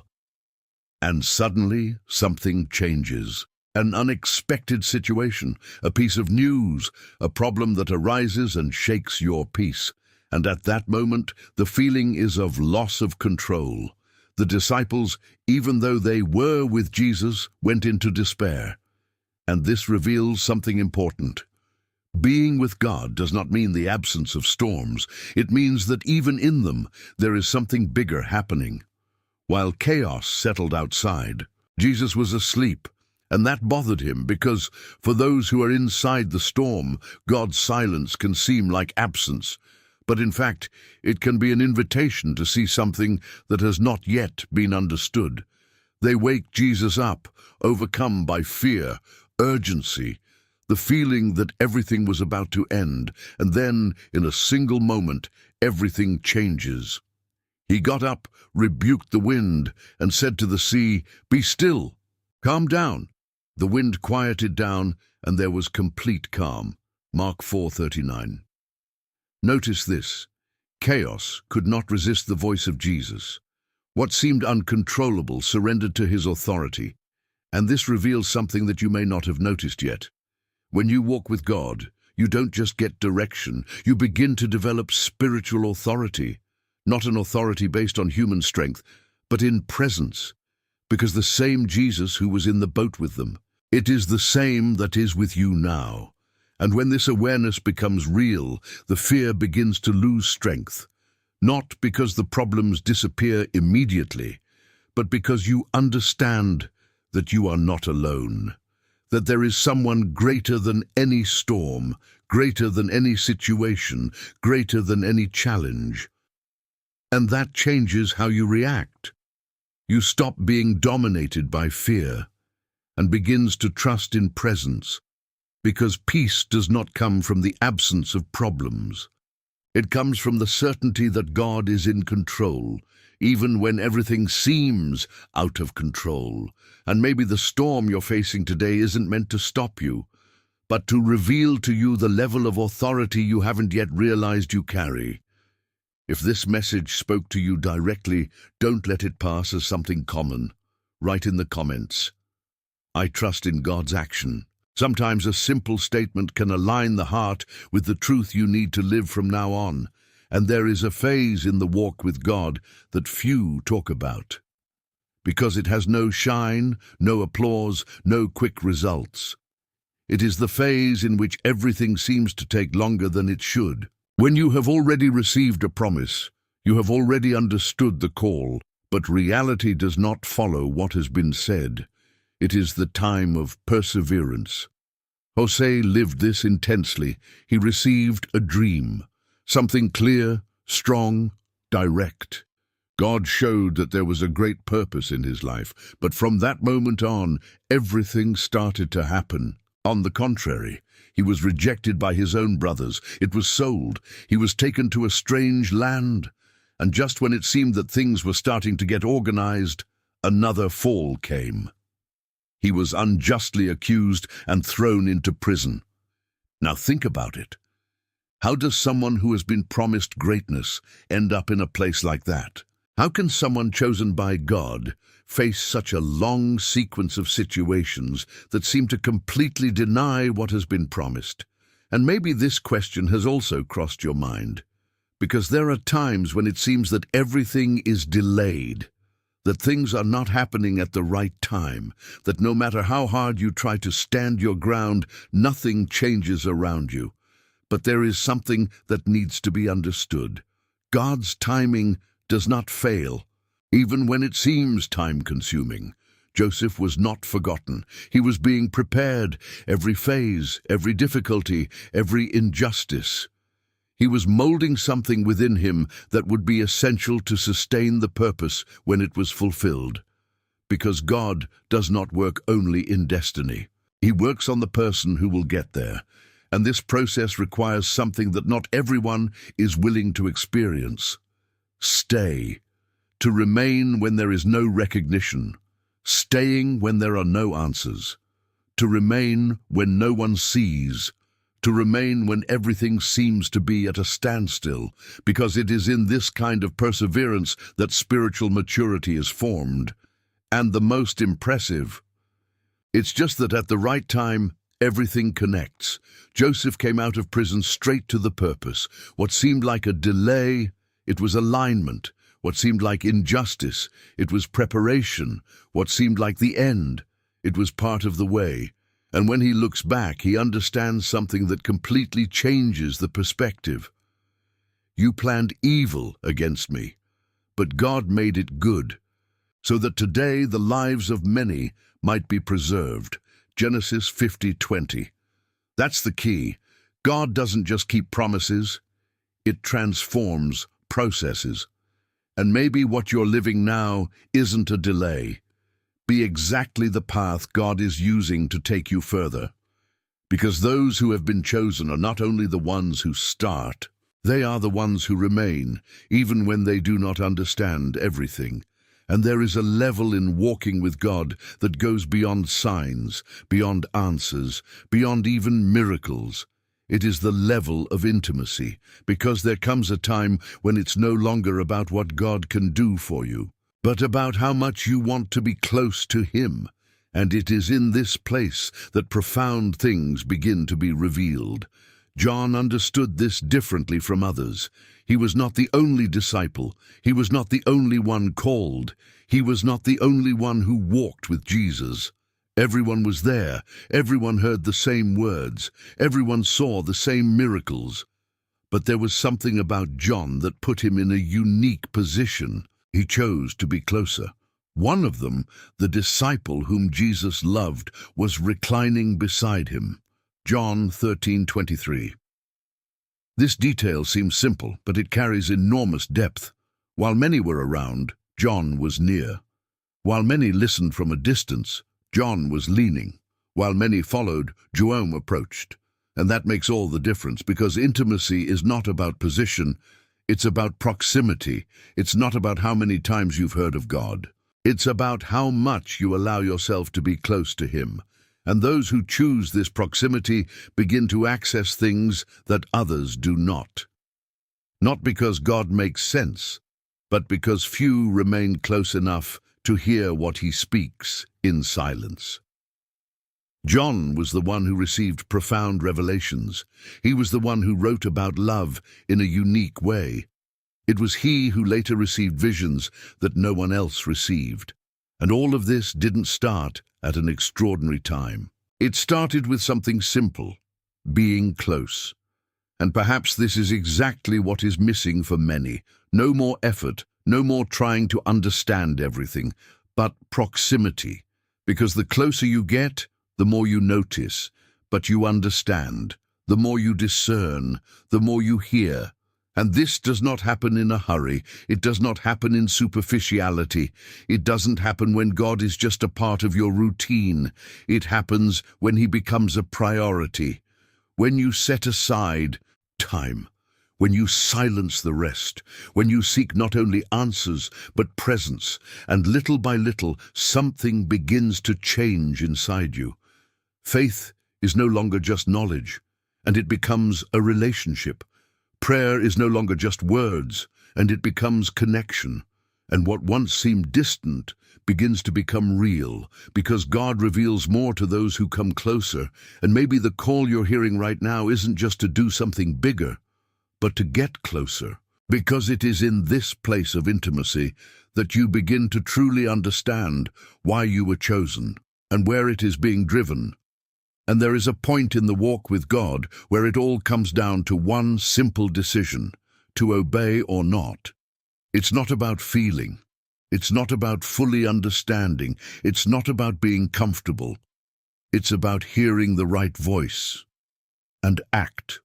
and suddenly something changes. An unexpected situation, a piece of news, a problem that arises and shakes your peace. And at that moment, the feeling is of loss of control. The disciples, even though they were with Jesus, went into despair. And this reveals something important. Being with God does not mean the absence of storms. It means that even in them, there is something bigger happening. While chaos settled outside, Jesus was asleep, and that bothered him because, for those who are inside the storm, God's silence can seem like absence. But in fact, it can be an invitation to see something that has not yet been understood. They wake Jesus up, overcome by fear, urgency, the feeling that everything was about to end, and then, in a single moment, everything changes. He got up, rebuked the wind, and said to the sea, "Be still, calm down." The wind quieted down, and there was complete calm. Mark 4:39. Notice this. Chaos could not resist the voice of Jesus. What seemed uncontrollable surrendered to his authority. And this reveals something that you may not have noticed yet. When you walk with God, You don't just get direction, you begin to develop spiritual authority. Not an authority based on human strength, but in presence. Because the same Jesus who was in the boat with them, it is the same that is with you now. And when this awareness becomes real, the fear begins to lose strength. Not because the problems disappear immediately, but because you understand that you are not alone. That there is someone greater than any storm, greater than any situation, greater than any challenge. And that changes how you react. You stop being dominated by fear and begins to trust in presence, because peace does not come from the absence of problems. It comes from the certainty that God is in control, even when everything seems out of control. And maybe the storm you're facing today isn't meant to stop you, but to reveal to you the level of authority you haven't yet realized you carry. If this message spoke to you directly, don't let it pass as something common. Write in the comments, "I trust in God's action." Sometimes a simple statement can align the heart with the truth you need to live from now on. And there is a phase in the walk with God that few talk about, because it has no shine, no applause, no quick results. It is the phase in which everything seems to take longer than it should. When you have already received a promise, you have already understood the call, but reality does not follow what has been said. It is the time of perseverance. Jose lived this intensely. He received a dream. Something clear, strong, direct. God showed that there was a great purpose in his life, but from that moment on, everything started to happen. On the contrary, he was rejected by his own brothers. It was sold. He was taken to a strange land. And just when it seemed that things were starting to get organized, another fall came. He was unjustly accused and thrown into prison. Now think about it. How does someone who has been promised greatness end up in a place like that? How can someone chosen by God face such a long sequence of situations that seem to completely deny what has been promised? And maybe this question has also crossed your mind, because there are times when it seems that everything is delayed, that things are not happening at the right time, that no matter how hard you try to stand your ground, nothing changes around you. But there is something that needs to be understood. God's timing does not fail, even when it seems time-consuming. Joseph was not forgotten. He was being prepared. Every phase, every difficulty, every injustice. He was molding something within him that would be essential to sustain the purpose when it was fulfilled. Because God does not work only in destiny. He works on the person who will get there. And this process requires something that not everyone is willing to experience. Stay. To remain when there is no recognition. Staying when there are no answers. To remain when no one sees. To remain when everything seems to be at a standstill. Because it is in this kind of perseverance that spiritual maturity is formed. And the most impressive. It's just that at the right time, everything connects. Joseph came out of prison straight to the purpose. What seemed like a delay, it was alignment. What seemed like injustice, it was preparation. What seemed like the end, it was part of the way. And when he looks back, he understands something that completely changes the perspective. You planned evil against me, but God made it good, so that today the lives of many might be preserved. Genesis 50:20. That's the key. God doesn't just keep promises, it transforms processes. And maybe what you're living now isn't a delay. Be exactly the path God is using to take you further. Because those who have been chosen are not only the ones who start, they are the ones who remain, even when they do not understand everything. And there is a level in walking with God that goes beyond signs, beyond answers, beyond even miracles. It is the level of intimacy, because there comes a time when it's no longer about what God can do for you, but about how much you want to be close to Him. And it is in this place that profound things begin to be revealed. John understood this differently from others. He was not the only disciple. He was not the only one called. He was not the only one who walked with Jesus. Everyone was there. Everyone heard the same words. Everyone saw the same miracles. But there was something about John that put him in a unique position. He chose to be closer. One of them, the disciple whom Jesus loved, was reclining beside him. John 13:23. This detail seems simple, but it carries enormous depth. While many were around, John was near. While many listened from a distance, John was leaning. While many followed, Joan approached. And that makes all the difference, because intimacy is not about position, it's about proximity. It's not about how many times you've heard of God. It's about how much you allow yourself to be close to Him. And those who choose this proximity begin to access things that others do not. Not because God makes sense, but because few remain close enough to hear what He speaks in silence. John was the one who received profound revelations. He was the one who wrote about love in a unique way. It was he who later received visions that no one else received. And all of this didn't start at an extraordinary time. It started with something simple, being close. And perhaps this is exactly what is missing for many. No more effort, no more trying to understand everything, but proximity. Because the closer you get, the more you notice, but you understand. The more you discern, the more you hear. And this does not happen in a hurry. It does not happen in superficiality. It doesn't happen when God is just a part of your routine. It happens when He becomes a priority. When you set aside time. When you silence the rest. When you seek not only answers, but presence. And little by little, something begins to change inside you. Faith is no longer just knowledge, and it becomes a relationship. Prayer is no longer just words, and it becomes connection. And what once seemed distant begins to become real, because God reveals more to those who come closer. And maybe the call you're hearing right now isn't just to do something bigger, but to get closer. Because it is in this place of intimacy that you begin to truly understand why you were chosen and where it is being driven. And there is a point in the walk with God where it all comes down to one simple decision, to obey or not. It's not about feeling. It's not about fully understanding. It's not about being comfortable. It's about hearing the right voice and act.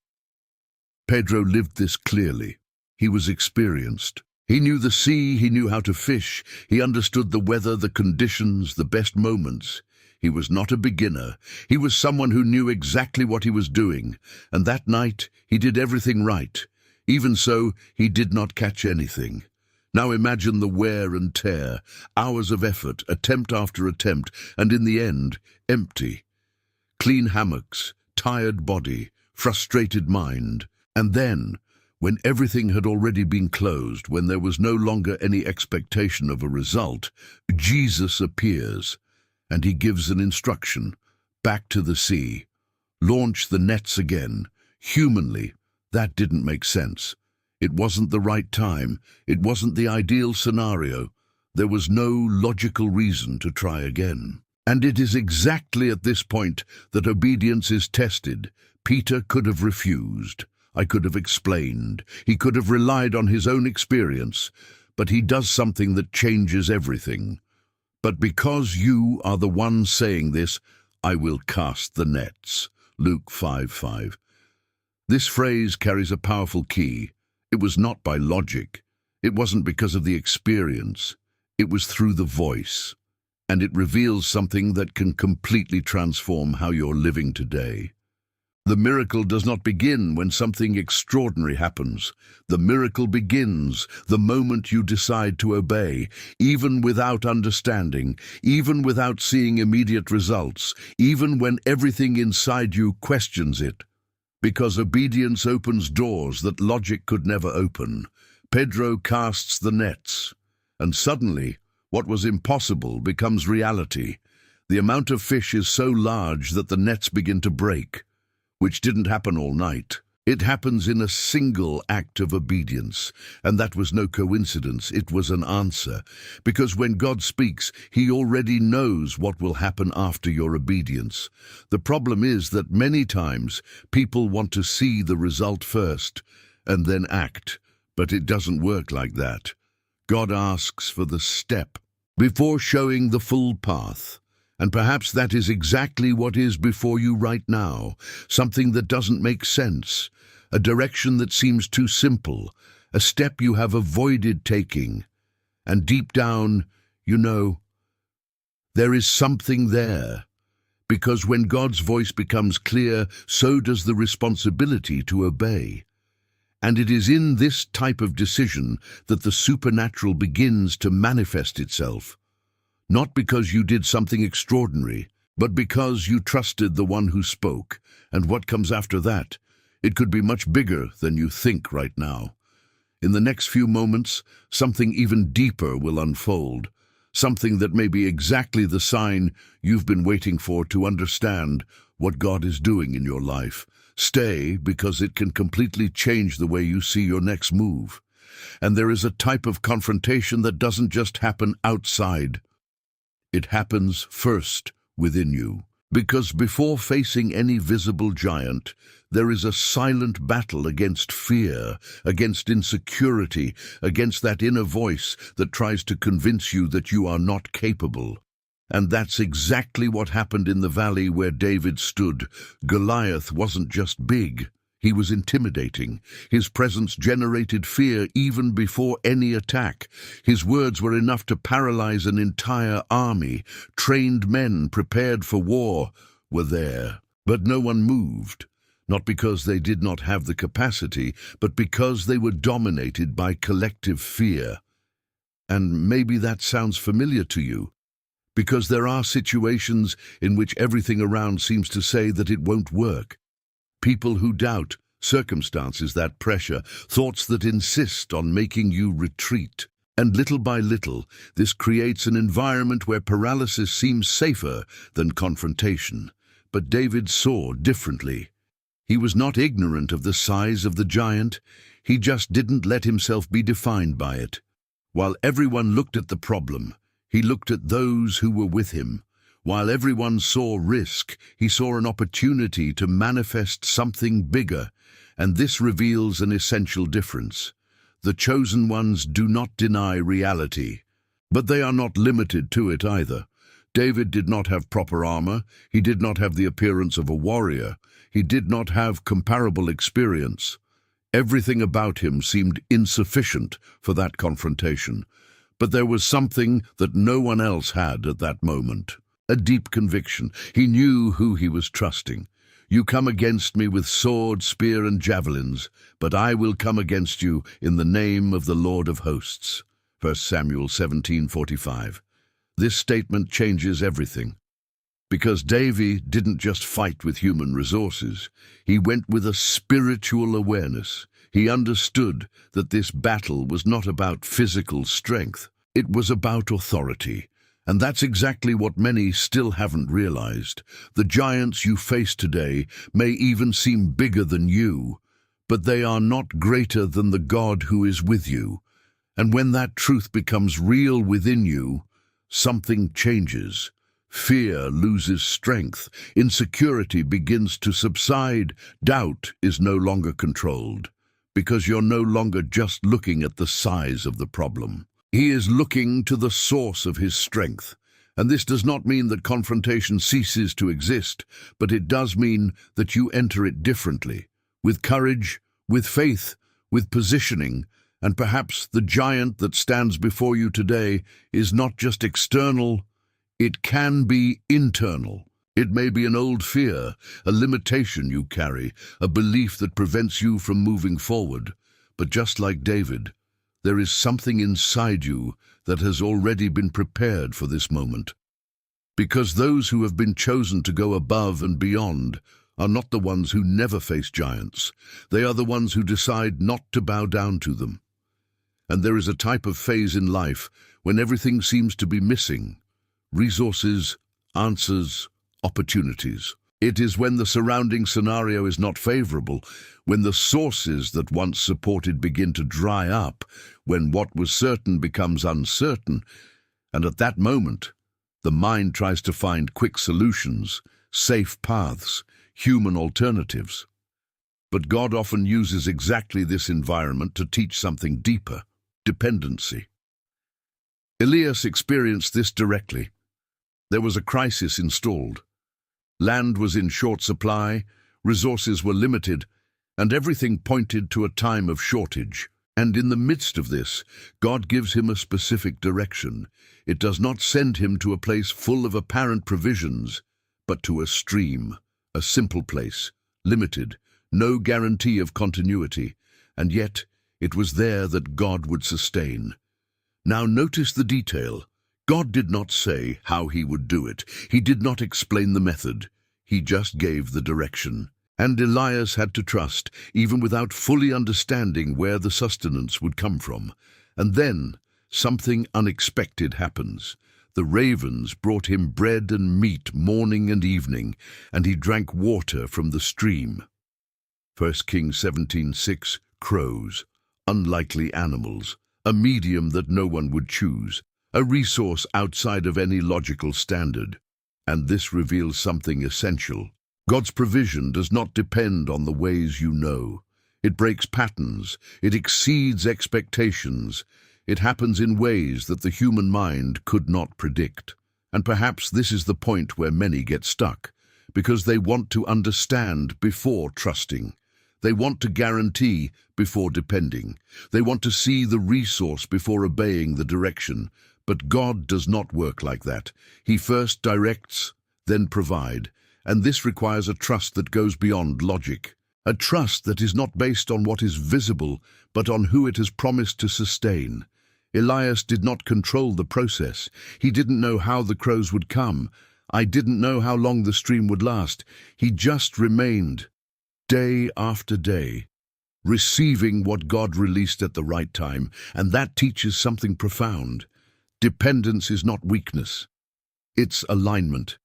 Pedro lived this clearly. He was experienced. He knew the sea, he knew how to fish, he understood the weather, the conditions, the best moments. He was not a beginner. He was someone who knew exactly what he was doing, and that night he did everything right. Even so, he did not catch anything. Now imagine the wear and tear, hours of effort, attempt after attempt, and in the end, empty. Clean hammocks, tired body, frustrated mind. And then, when everything had already been closed, when there was no longer any expectation of a result, Jesus appears. And He gives an instruction, back to the sea. Launch the nets again. Humanly, that didn't make sense. It wasn't the right time. It wasn't the ideal scenario. There was no logical reason to try again. And it is exactly at this point that obedience is tested. Peter could have refused. I could have explained. He could have relied on his own experience. But he does something that changes everything. But because you are the one saying this, I will cast the nets. Luke 5:5. This phrase carries a powerful key. It was not by logic. It wasn't because of the experience. It was through the voice. And it reveals something that can completely transform how you're living today. The miracle does not begin when something extraordinary happens. The miracle begins the moment you decide to obey, even without understanding, even without seeing immediate results, even when everything inside you questions it. Because obedience opens doors that logic could never open. Pedro casts the nets, and suddenly, what was impossible becomes reality. The amount of fish is so large that the nets begin to break. which didn't happen all night. It happens in a single act of obedience, and that was no coincidence, it was an answer. Because when God speaks, He already knows what will happen after your obedience. The problem is that many times people want to see the result first and then act, but it doesn't work like that. God asks for the step before showing the full path. And perhaps that is exactly what is before you right now, something that doesn't make sense, a direction that seems too simple, a step you have avoided taking. And deep down, you know, there is something there. Because when God's voice becomes clear, so does the responsibility to obey. And it is in this type of decision that the supernatural begins to manifest itself. Not because you did something extraordinary, but because you trusted the one who spoke. And what comes after that? It could be much bigger than you think right now. In the next few moments, something even deeper will unfold. Something that may be exactly the sign you've been waiting for to understand what God is doing in your life. Stay, because it can completely change the way you see your next move. And there is a type of confrontation that doesn't just happen outside. It happens first within you. Because before facing any visible giant, there is a silent battle against fear, against insecurity, against that inner voice that tries to convince you that you are not capable. And that's exactly what happened in the valley where David stood. Goliath wasn't just big. He was intimidating. His presence generated fear even before any attack. His words were enough to paralyze an entire army. Trained men prepared for war were there, but no one moved. Not because they did not have the capacity, but because they were dominated by collective fear. And maybe that sounds familiar to you, because there are situations in which everything around seems to say that it won't work. People who doubt, circumstances that pressure, thoughts that insist on making you retreat. And little by little, this creates an environment where paralysis seems safer than confrontation. But David saw differently. He was not ignorant of the size of the giant. He just didn't let himself be defined by it. While everyone looked at the problem, he looked at those who were with him. While everyone saw risk, he saw an opportunity to manifest something bigger, and this reveals an essential difference. The chosen ones do not deny reality, but they are not limited to it either. David did not have proper armor, he did not have the appearance of a warrior, he did not have comparable experience. Everything about him seemed insufficient for that confrontation, but there was something that no one else had at that moment. A deep conviction. He knew who he was trusting. You come against me with sword, spear, and javelins, but I will come against you in the name of the Lord of hosts. 1 Samuel 17:45. This statement changes everything. Because David didn't just fight with human resources. He went with a spiritual awareness. He understood that this battle was not about physical strength. It was about authority. And that's exactly what many still haven't realized. The giants you face today may even seem bigger than you, but they are not greater than the God who is with you. And when that truth becomes real within you, something changes. Fear loses strength. Insecurity begins to subside. Doubt is no longer controlled, because you're no longer just looking at the size of the problem. He is looking to the source of his strength. And this does not mean that confrontation ceases to exist, but it does mean that you enter it differently, with courage, with faith, with positioning, and perhaps the giant that stands before you today is not just external, it can be internal. It may be an old fear, a limitation you carry, a belief that prevents you from moving forward. But just like David, there is something inside you that has already been prepared for this moment. Because those who have been chosen to go above and beyond are not the ones who never face giants. They are the ones who decide not to bow down to them. And there is a type of phase in life when everything seems to be missing: resources, answers, opportunities. It is when the surrounding scenario is not favorable, when the sources that once supported begin to dry up, when what was certain becomes uncertain, and at that moment, the mind tries to find quick solutions, safe paths, human alternatives. But God often uses exactly this environment to teach something deeper: dependency. Elias experienced this directly. There was a crisis installed. Land was in short supply, resources were limited, and everything pointed to a time of shortage. And in the midst of this, God gives him a specific direction. It does not send him to a place full of apparent provisions, but to a stream, a simple place, limited, no guarantee of continuity, and yet it was there that God would sustain. Now notice the detail. God did not say how he would do it. He did not explain the method. He just gave the direction. And Elias had to trust, even without fully understanding where the sustenance would come from. And then something unexpected happens. The ravens brought him bread and meat morning and evening, and he drank water from the stream. 1 Kings 17:6, crows, unlikely animals, a medium that no one would choose, a resource outside of any logical standard. And this reveals something essential. God's provision does not depend on the ways you know. It breaks patterns. It exceeds expectations. It happens in ways that the human mind could not predict. And perhaps this is the point where many get stuck, because they want to understand before trusting. They want to guarantee before depending. They want to see the resource before obeying the direction. But God does not work like that. He first directs, then provide. And this requires a trust that goes beyond logic. A trust that is not based on what is visible, but on who it has promised to sustain. Elias did not control the process. He didn't know how the crows would come. I didn't know how long the stream would last. He just remained, day after day, receiving what God released at the right time. And that teaches something profound. Dependence is not weakness. It's alignment.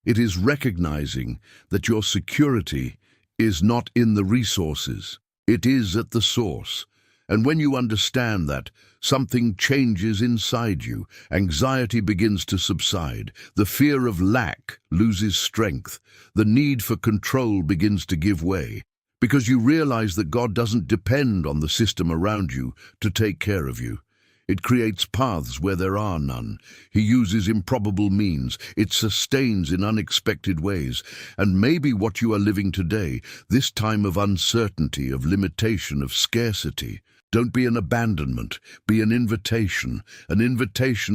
It is recognizing that your security is not in the resources. It is at the source. And when you understand that, something changes inside you. Anxiety begins to subside. The fear of lack loses strength. The need for control begins to give way. Because you realize that God doesn't depend on the system around you to take care of you. It creates paths where there are none. He uses improbable means. It sustains in unexpected ways. And maybe what you are living today, this time of uncertainty, of limitation, of scarcity, don't be an abandonment, be an invitation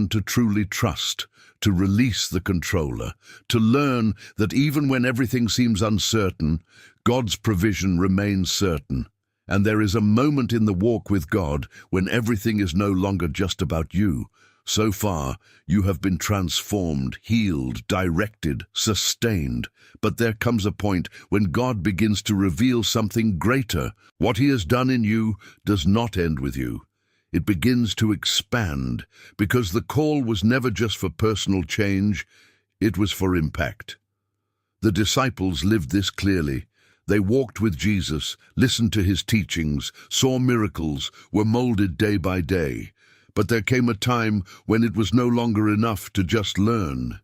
to truly trust, to release the controller, to learn that even when everything seems uncertain, God's provision remains certain. And there is a moment in the walk with God when everything is no longer just about you. So far, you have been transformed, healed, directed, sustained. But there comes a point when God begins to reveal something greater. What he has done in you does not end with you. It begins to expand, because the call was never just for personal change, it was for impact. The disciples lived this clearly. They walked with Jesus, listened to his teachings, saw miracles, were molded day by day. But there came a time when it was no longer enough to just learn.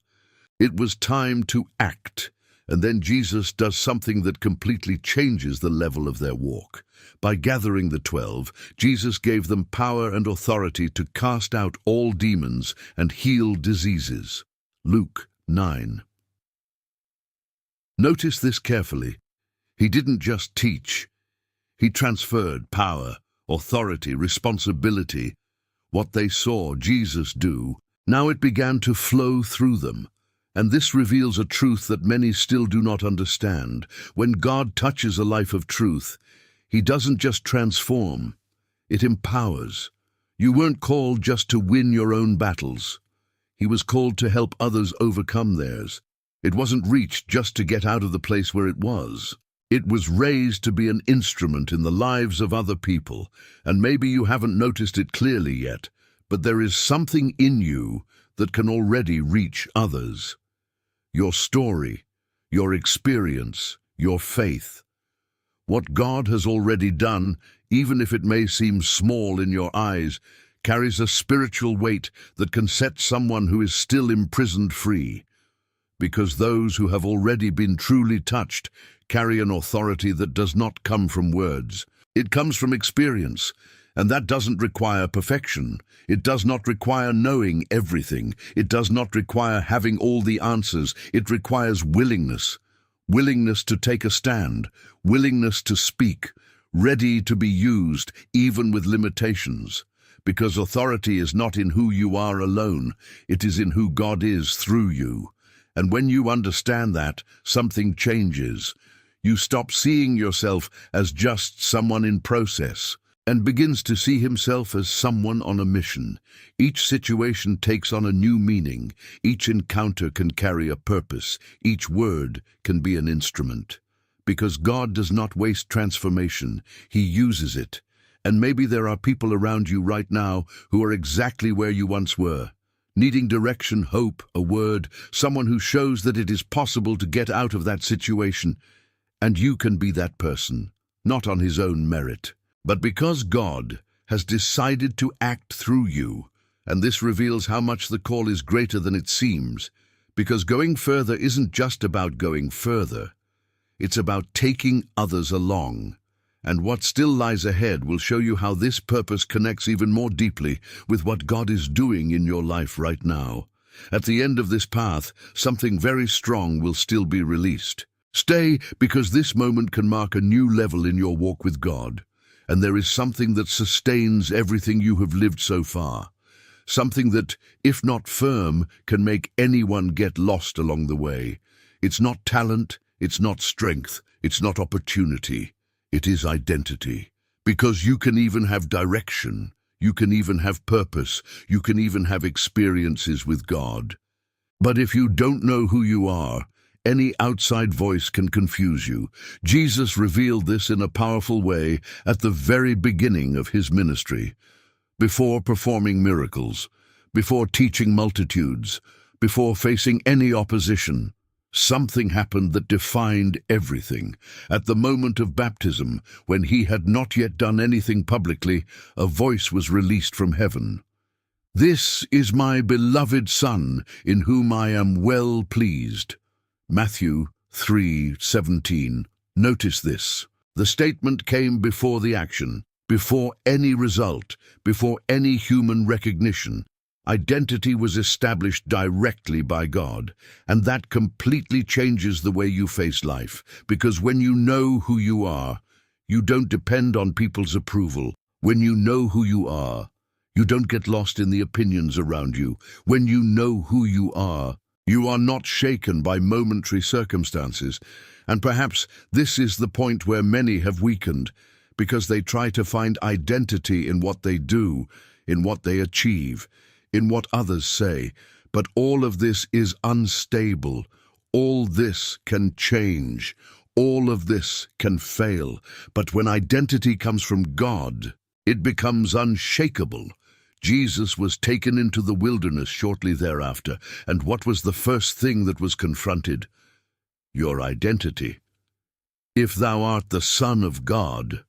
It was time to act. And then Jesus does something that completely changes the level of their walk. By gathering the 12, Jesus gave them power and authority to cast out all demons and heal diseases. Luke 9. Notice this carefully. He didn't just teach. He transferred power, authority, responsibility. What they saw Jesus do, now it began to flow through them. And this reveals a truth that many still do not understand. When God touches a life of truth, he doesn't just transform, it empowers. You weren't called just to win your own battles. He was called to help others overcome theirs. It wasn't reached just to get out of the place where it was. It was raised to be an instrument in the lives of other people, and maybe you haven't noticed it clearly yet, but there is something in you that can already reach others. Your story, your experience, your faith. What God has already done, even if it may seem small in your eyes, carries a spiritual weight that can set someone who is still imprisoned free. Because those who have already been truly touched carry an authority that does not come from words. It comes from experience, and that doesn't require perfection. It does not require knowing everything. It does not require having all the answers. It requires willingness. Willingness to take a stand, willingness to speak, ready to be used even with limitations. Because authority is not in who you are alone, it is in who God is through you. And when you understand that, something changes. You stop seeing yourself as just someone in process, and begins to see himself as someone on a mission. Each situation takes on a new meaning. Each encounter can carry a purpose. Each word can be an instrument. Because God does not waste transformation, He uses it. And maybe there are people around you right now who are exactly where you once were, needing direction, hope, a word, someone who shows that it is possible to get out of that situation. And you can be that person, not on His own merit, but because God has decided to act through you. And this reveals how much the call is greater than it seems, because going further isn't just about going further. It's about taking others along. And what still lies ahead will show you how this purpose connects even more deeply with what God is doing in your life right now. At the end of this path, something very strong will still be released. Stay, because this moment can mark a new level in your walk with God. And there is something that sustains everything you have lived so far. Something that, if not firm, can make anyone get lost along the way. It's not talent, it's not strength, it's not opportunity. It is identity. Because you can even have direction, you can even have purpose, you can even have experiences with God. But if you don't know who you are, any outside voice can confuse you. Jesus revealed this in a powerful way at the very beginning of His ministry. Before performing miracles, before teaching multitudes, before facing any opposition, something happened that defined everything. At the moment of baptism, when He had not yet done anything publicly, a voice was released from heaven. "This is my beloved Son, in whom I am well pleased." Matthew 3:17. Notice this. The statement came before the action, before any result, before any human recognition. Identity was established directly by God, and that completely changes the way you face life, because when you know who you are, you don't depend on people's approval. When you know who you are, you don't get lost in the opinions around you. When you know who you are not shaken by momentary circumstances. And perhaps this is the point where many have weakened, because they try to find identity in what they do, in what they achieve, in what others say. But all of this is unstable. All this can change. All of this can fail. But when identity comes from God, it becomes unshakable. Jesus was taken into the wilderness shortly thereafter, and what was the first thing that was confronted? Your identity. If thou art the Son of God.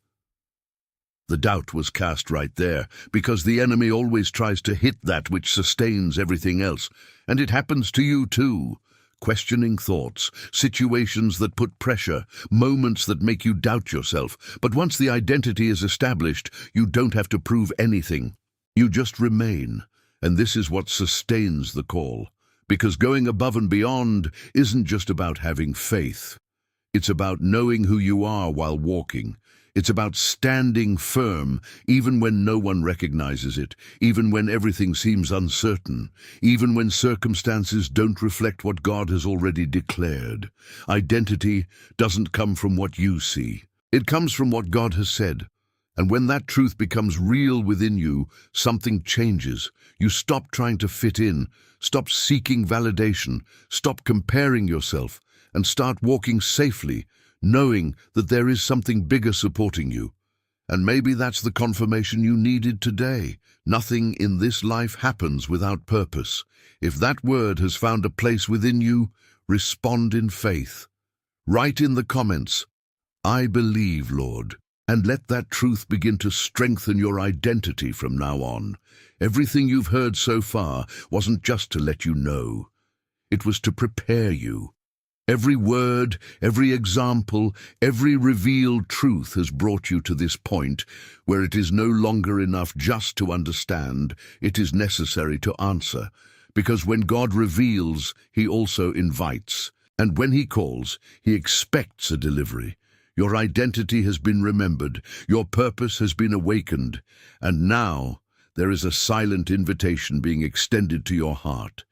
The doubt was cast right there, because the enemy always tries to hit that which sustains everything else. And it happens to you too. Questioning thoughts, situations that put pressure, moments that make you doubt yourself. But once the identity is established, you don't have to prove anything. You just remain, and this is what sustains the call. Because going above and beyond isn't just about having faith. It's about knowing who you are while walking. It's about standing firm, even when no one recognizes it, even when everything seems uncertain, even when circumstances don't reflect what God has already declared. Identity doesn't come from what you see. It comes from what God has said. And when that truth becomes real within you, something changes. You stop trying to fit in, stop seeking validation, stop comparing yourself, and start walking safely, knowing that there is something bigger supporting you. And maybe that's the confirmation you needed today. Nothing in this life happens without purpose. If that word has found a place within you, respond in faith. Write in the comments, "I believe, Lord," and let that truth begin to strengthen your identity from now on. Everything you've heard so far wasn't just to let you know. It was to prepare you. Every word, every example, every revealed truth has brought you to this point where it is no longer enough just to understand, it is necessary to answer. Because when God reveals, He also invites. And when He calls, He expects a delivery. Your identity has been remembered, your purpose has been awakened, and now there is a silent invitation being extended to your heart.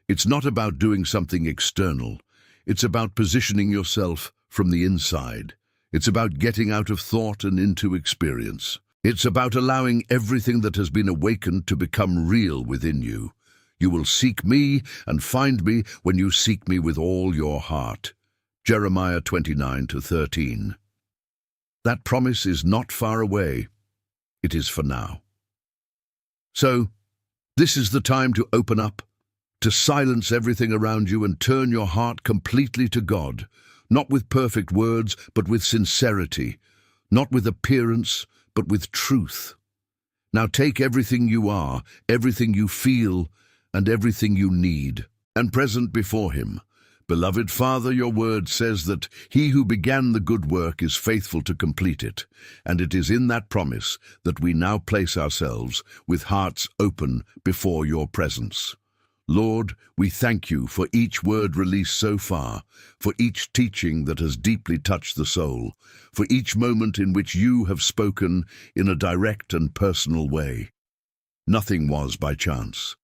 It's not about doing something external. It's about positioning yourself from the inside. It's about getting out of thought and into experience. It's about allowing everything that has been awakened to become real within you. You will seek me and find me when you seek me with all your heart. Jeremiah 29:13. That promise is not far away. It is for now. So, this is the time to open up, to silence everything around you and turn your heart completely to God, not with perfect words, but with sincerity, not with appearance, but with truth. Now take everything you are, everything you feel, and everything you need, and present before Him. Beloved Father, your word says that He who began the good work is faithful to complete it, and it is in that promise that we now place ourselves with hearts open before your presence. Lord, we thank you for each word released so far, for each teaching that has deeply touched the soul, for each moment in which you have spoken in a direct and personal way. Nothing was by chance.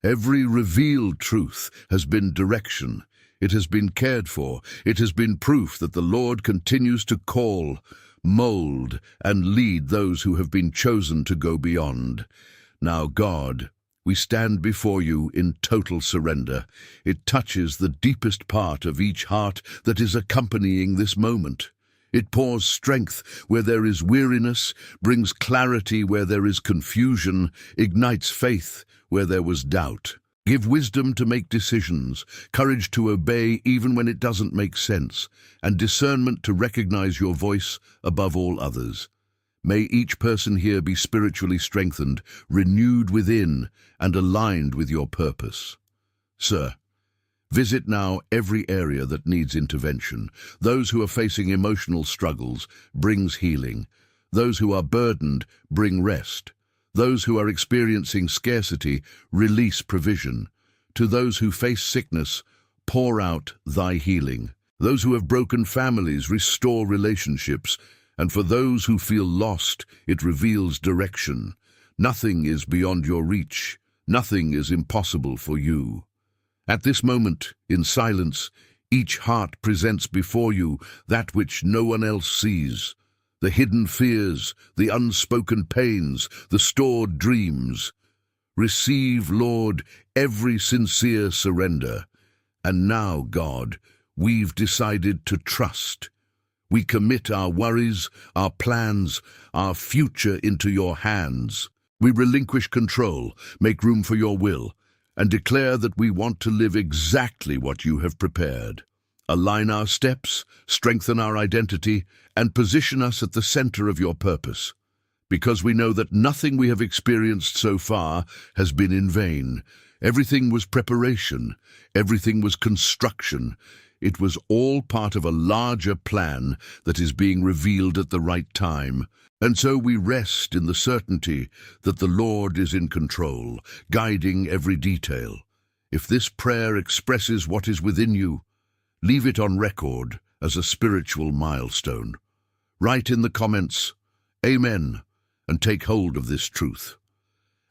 Every revealed truth has been direction. It has been cared for. It has been proof that the Lord continues to call, mold, and lead those who have been chosen to go beyond. Now, God, we stand before you in total surrender. It touches the deepest part of each heart that is accompanying this moment. It pours strength where there is weariness, brings clarity where there is confusion, ignites faith where there was doubt. Give wisdom to make decisions, courage to obey even when it doesn't make sense, and discernment to recognize your voice above all others. May each person here be spiritually strengthened, renewed within, and aligned with your purpose. Sir, visit now every area that needs intervention. Those who are facing emotional struggles, brings healing. Those who are burdened, bring rest. Those who are experiencing scarcity, release provision. To those who face sickness, pour out thy healing. Those who have broken families, restore relationships. And for those who feel lost, it reveals direction. Nothing is beyond your reach. Nothing is impossible for you. At this moment, in silence, each heart presents before you that which no one else sees. The hidden fears, the unspoken pains, the stored dreams. Receive, Lord, every sincere surrender. And now, God, we've decided to trust. We commit our worries, our plans, our future into your hands. We relinquish control, make room for your will, and declare that we want to live exactly what you have prepared. Align our steps, strengthen our identity, and position us at the center of your purpose. Because we know that nothing we have experienced so far has been in vain. Everything was preparation. Everything was construction. It was all part of a larger plan that is being revealed at the right time. And so we rest in the certainty that the Lord is in control, guiding every detail. If this prayer expresses what is within you, leave it on record as a spiritual milestone. Write in the comments, Amen, and take hold of this truth.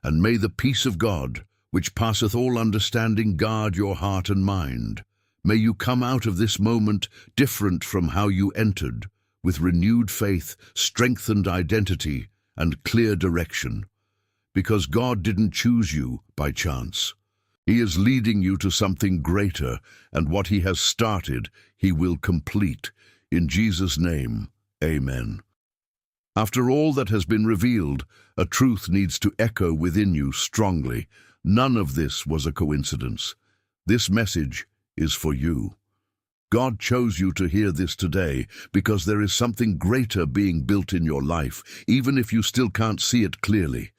And may the peace of God, which passeth all understanding, guard your heart and mind. May you come out of this moment different from how you entered, with renewed faith, strengthened identity, and clear direction. Because God didn't choose you by chance. He is leading you to something greater, and what He has started, He will complete. In Jesus' name, Amen. After all that has been revealed, a truth needs to echo within you strongly. None of this was a coincidence. This message is for you. God chose you to hear this today because there is something greater being built in your life, even if you still can't see it clearly.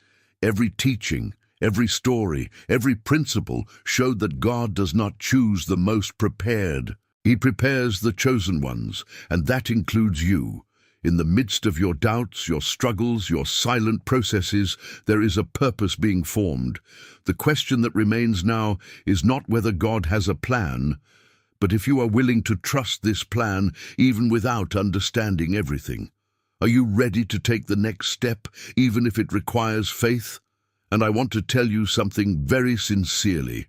Every teaching, every story, every principle showed that God does not choose the most prepared. He prepares the chosen ones, and that includes you. In the midst of your doubts, your struggles, your silent processes, there is a purpose being formed. The question that remains now is not whether God has a plan, but if you are willing to trust this plan even without understanding everything. Are you ready to take the next step, even if it requires faith? And I want to tell you something very sincerely.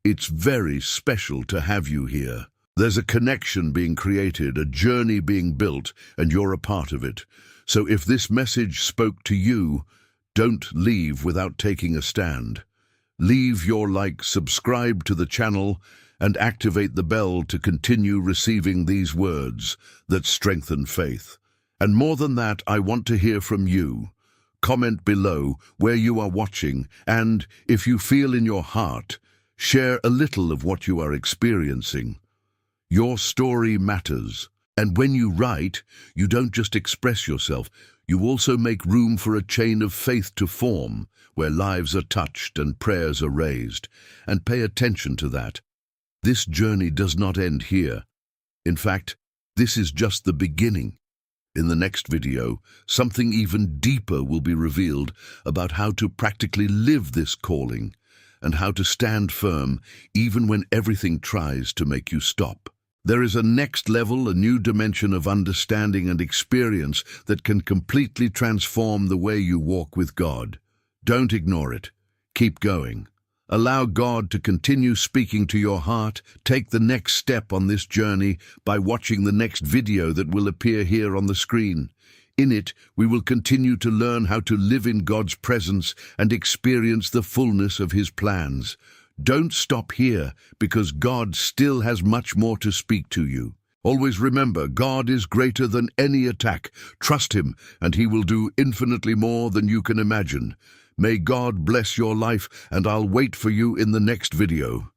It's very special to have you here. There's a connection being created, a journey being built, and you're a part of it. So if this message spoke to you, don't leave without taking a stand. Leave your like, subscribe to the channel, and activate the bell to continue receiving these words that strengthen faith. And more than that, I want to hear from you. Comment below where you are watching, and if you feel in your heart, share a little of what you are experiencing. Your story matters, and when you write, you don't just express yourself, you also make room for a chain of faith to form, where lives are touched and prayers are raised. And pay attention to that. This journey does not end here. In fact, this is just the beginning. In the next video, something even deeper will be revealed about how to practically live this calling, and how to stand firm even when everything tries to make you stop. There is a next level, a new dimension of understanding and experience that can completely transform the way you walk with God. Don't ignore it. Keep going. Allow God to continue speaking to your heart. Take the next step on this journey by watching the next video that will appear here on the screen. In it, we will continue to learn how to live in God's presence and experience the fullness of His plans. Don't stop here, because God still has much more to speak to you. Always remember, God is greater than any attack. Trust Him, and He will do infinitely more than you can imagine. May God bless your life, and I'll wait for you in the next video.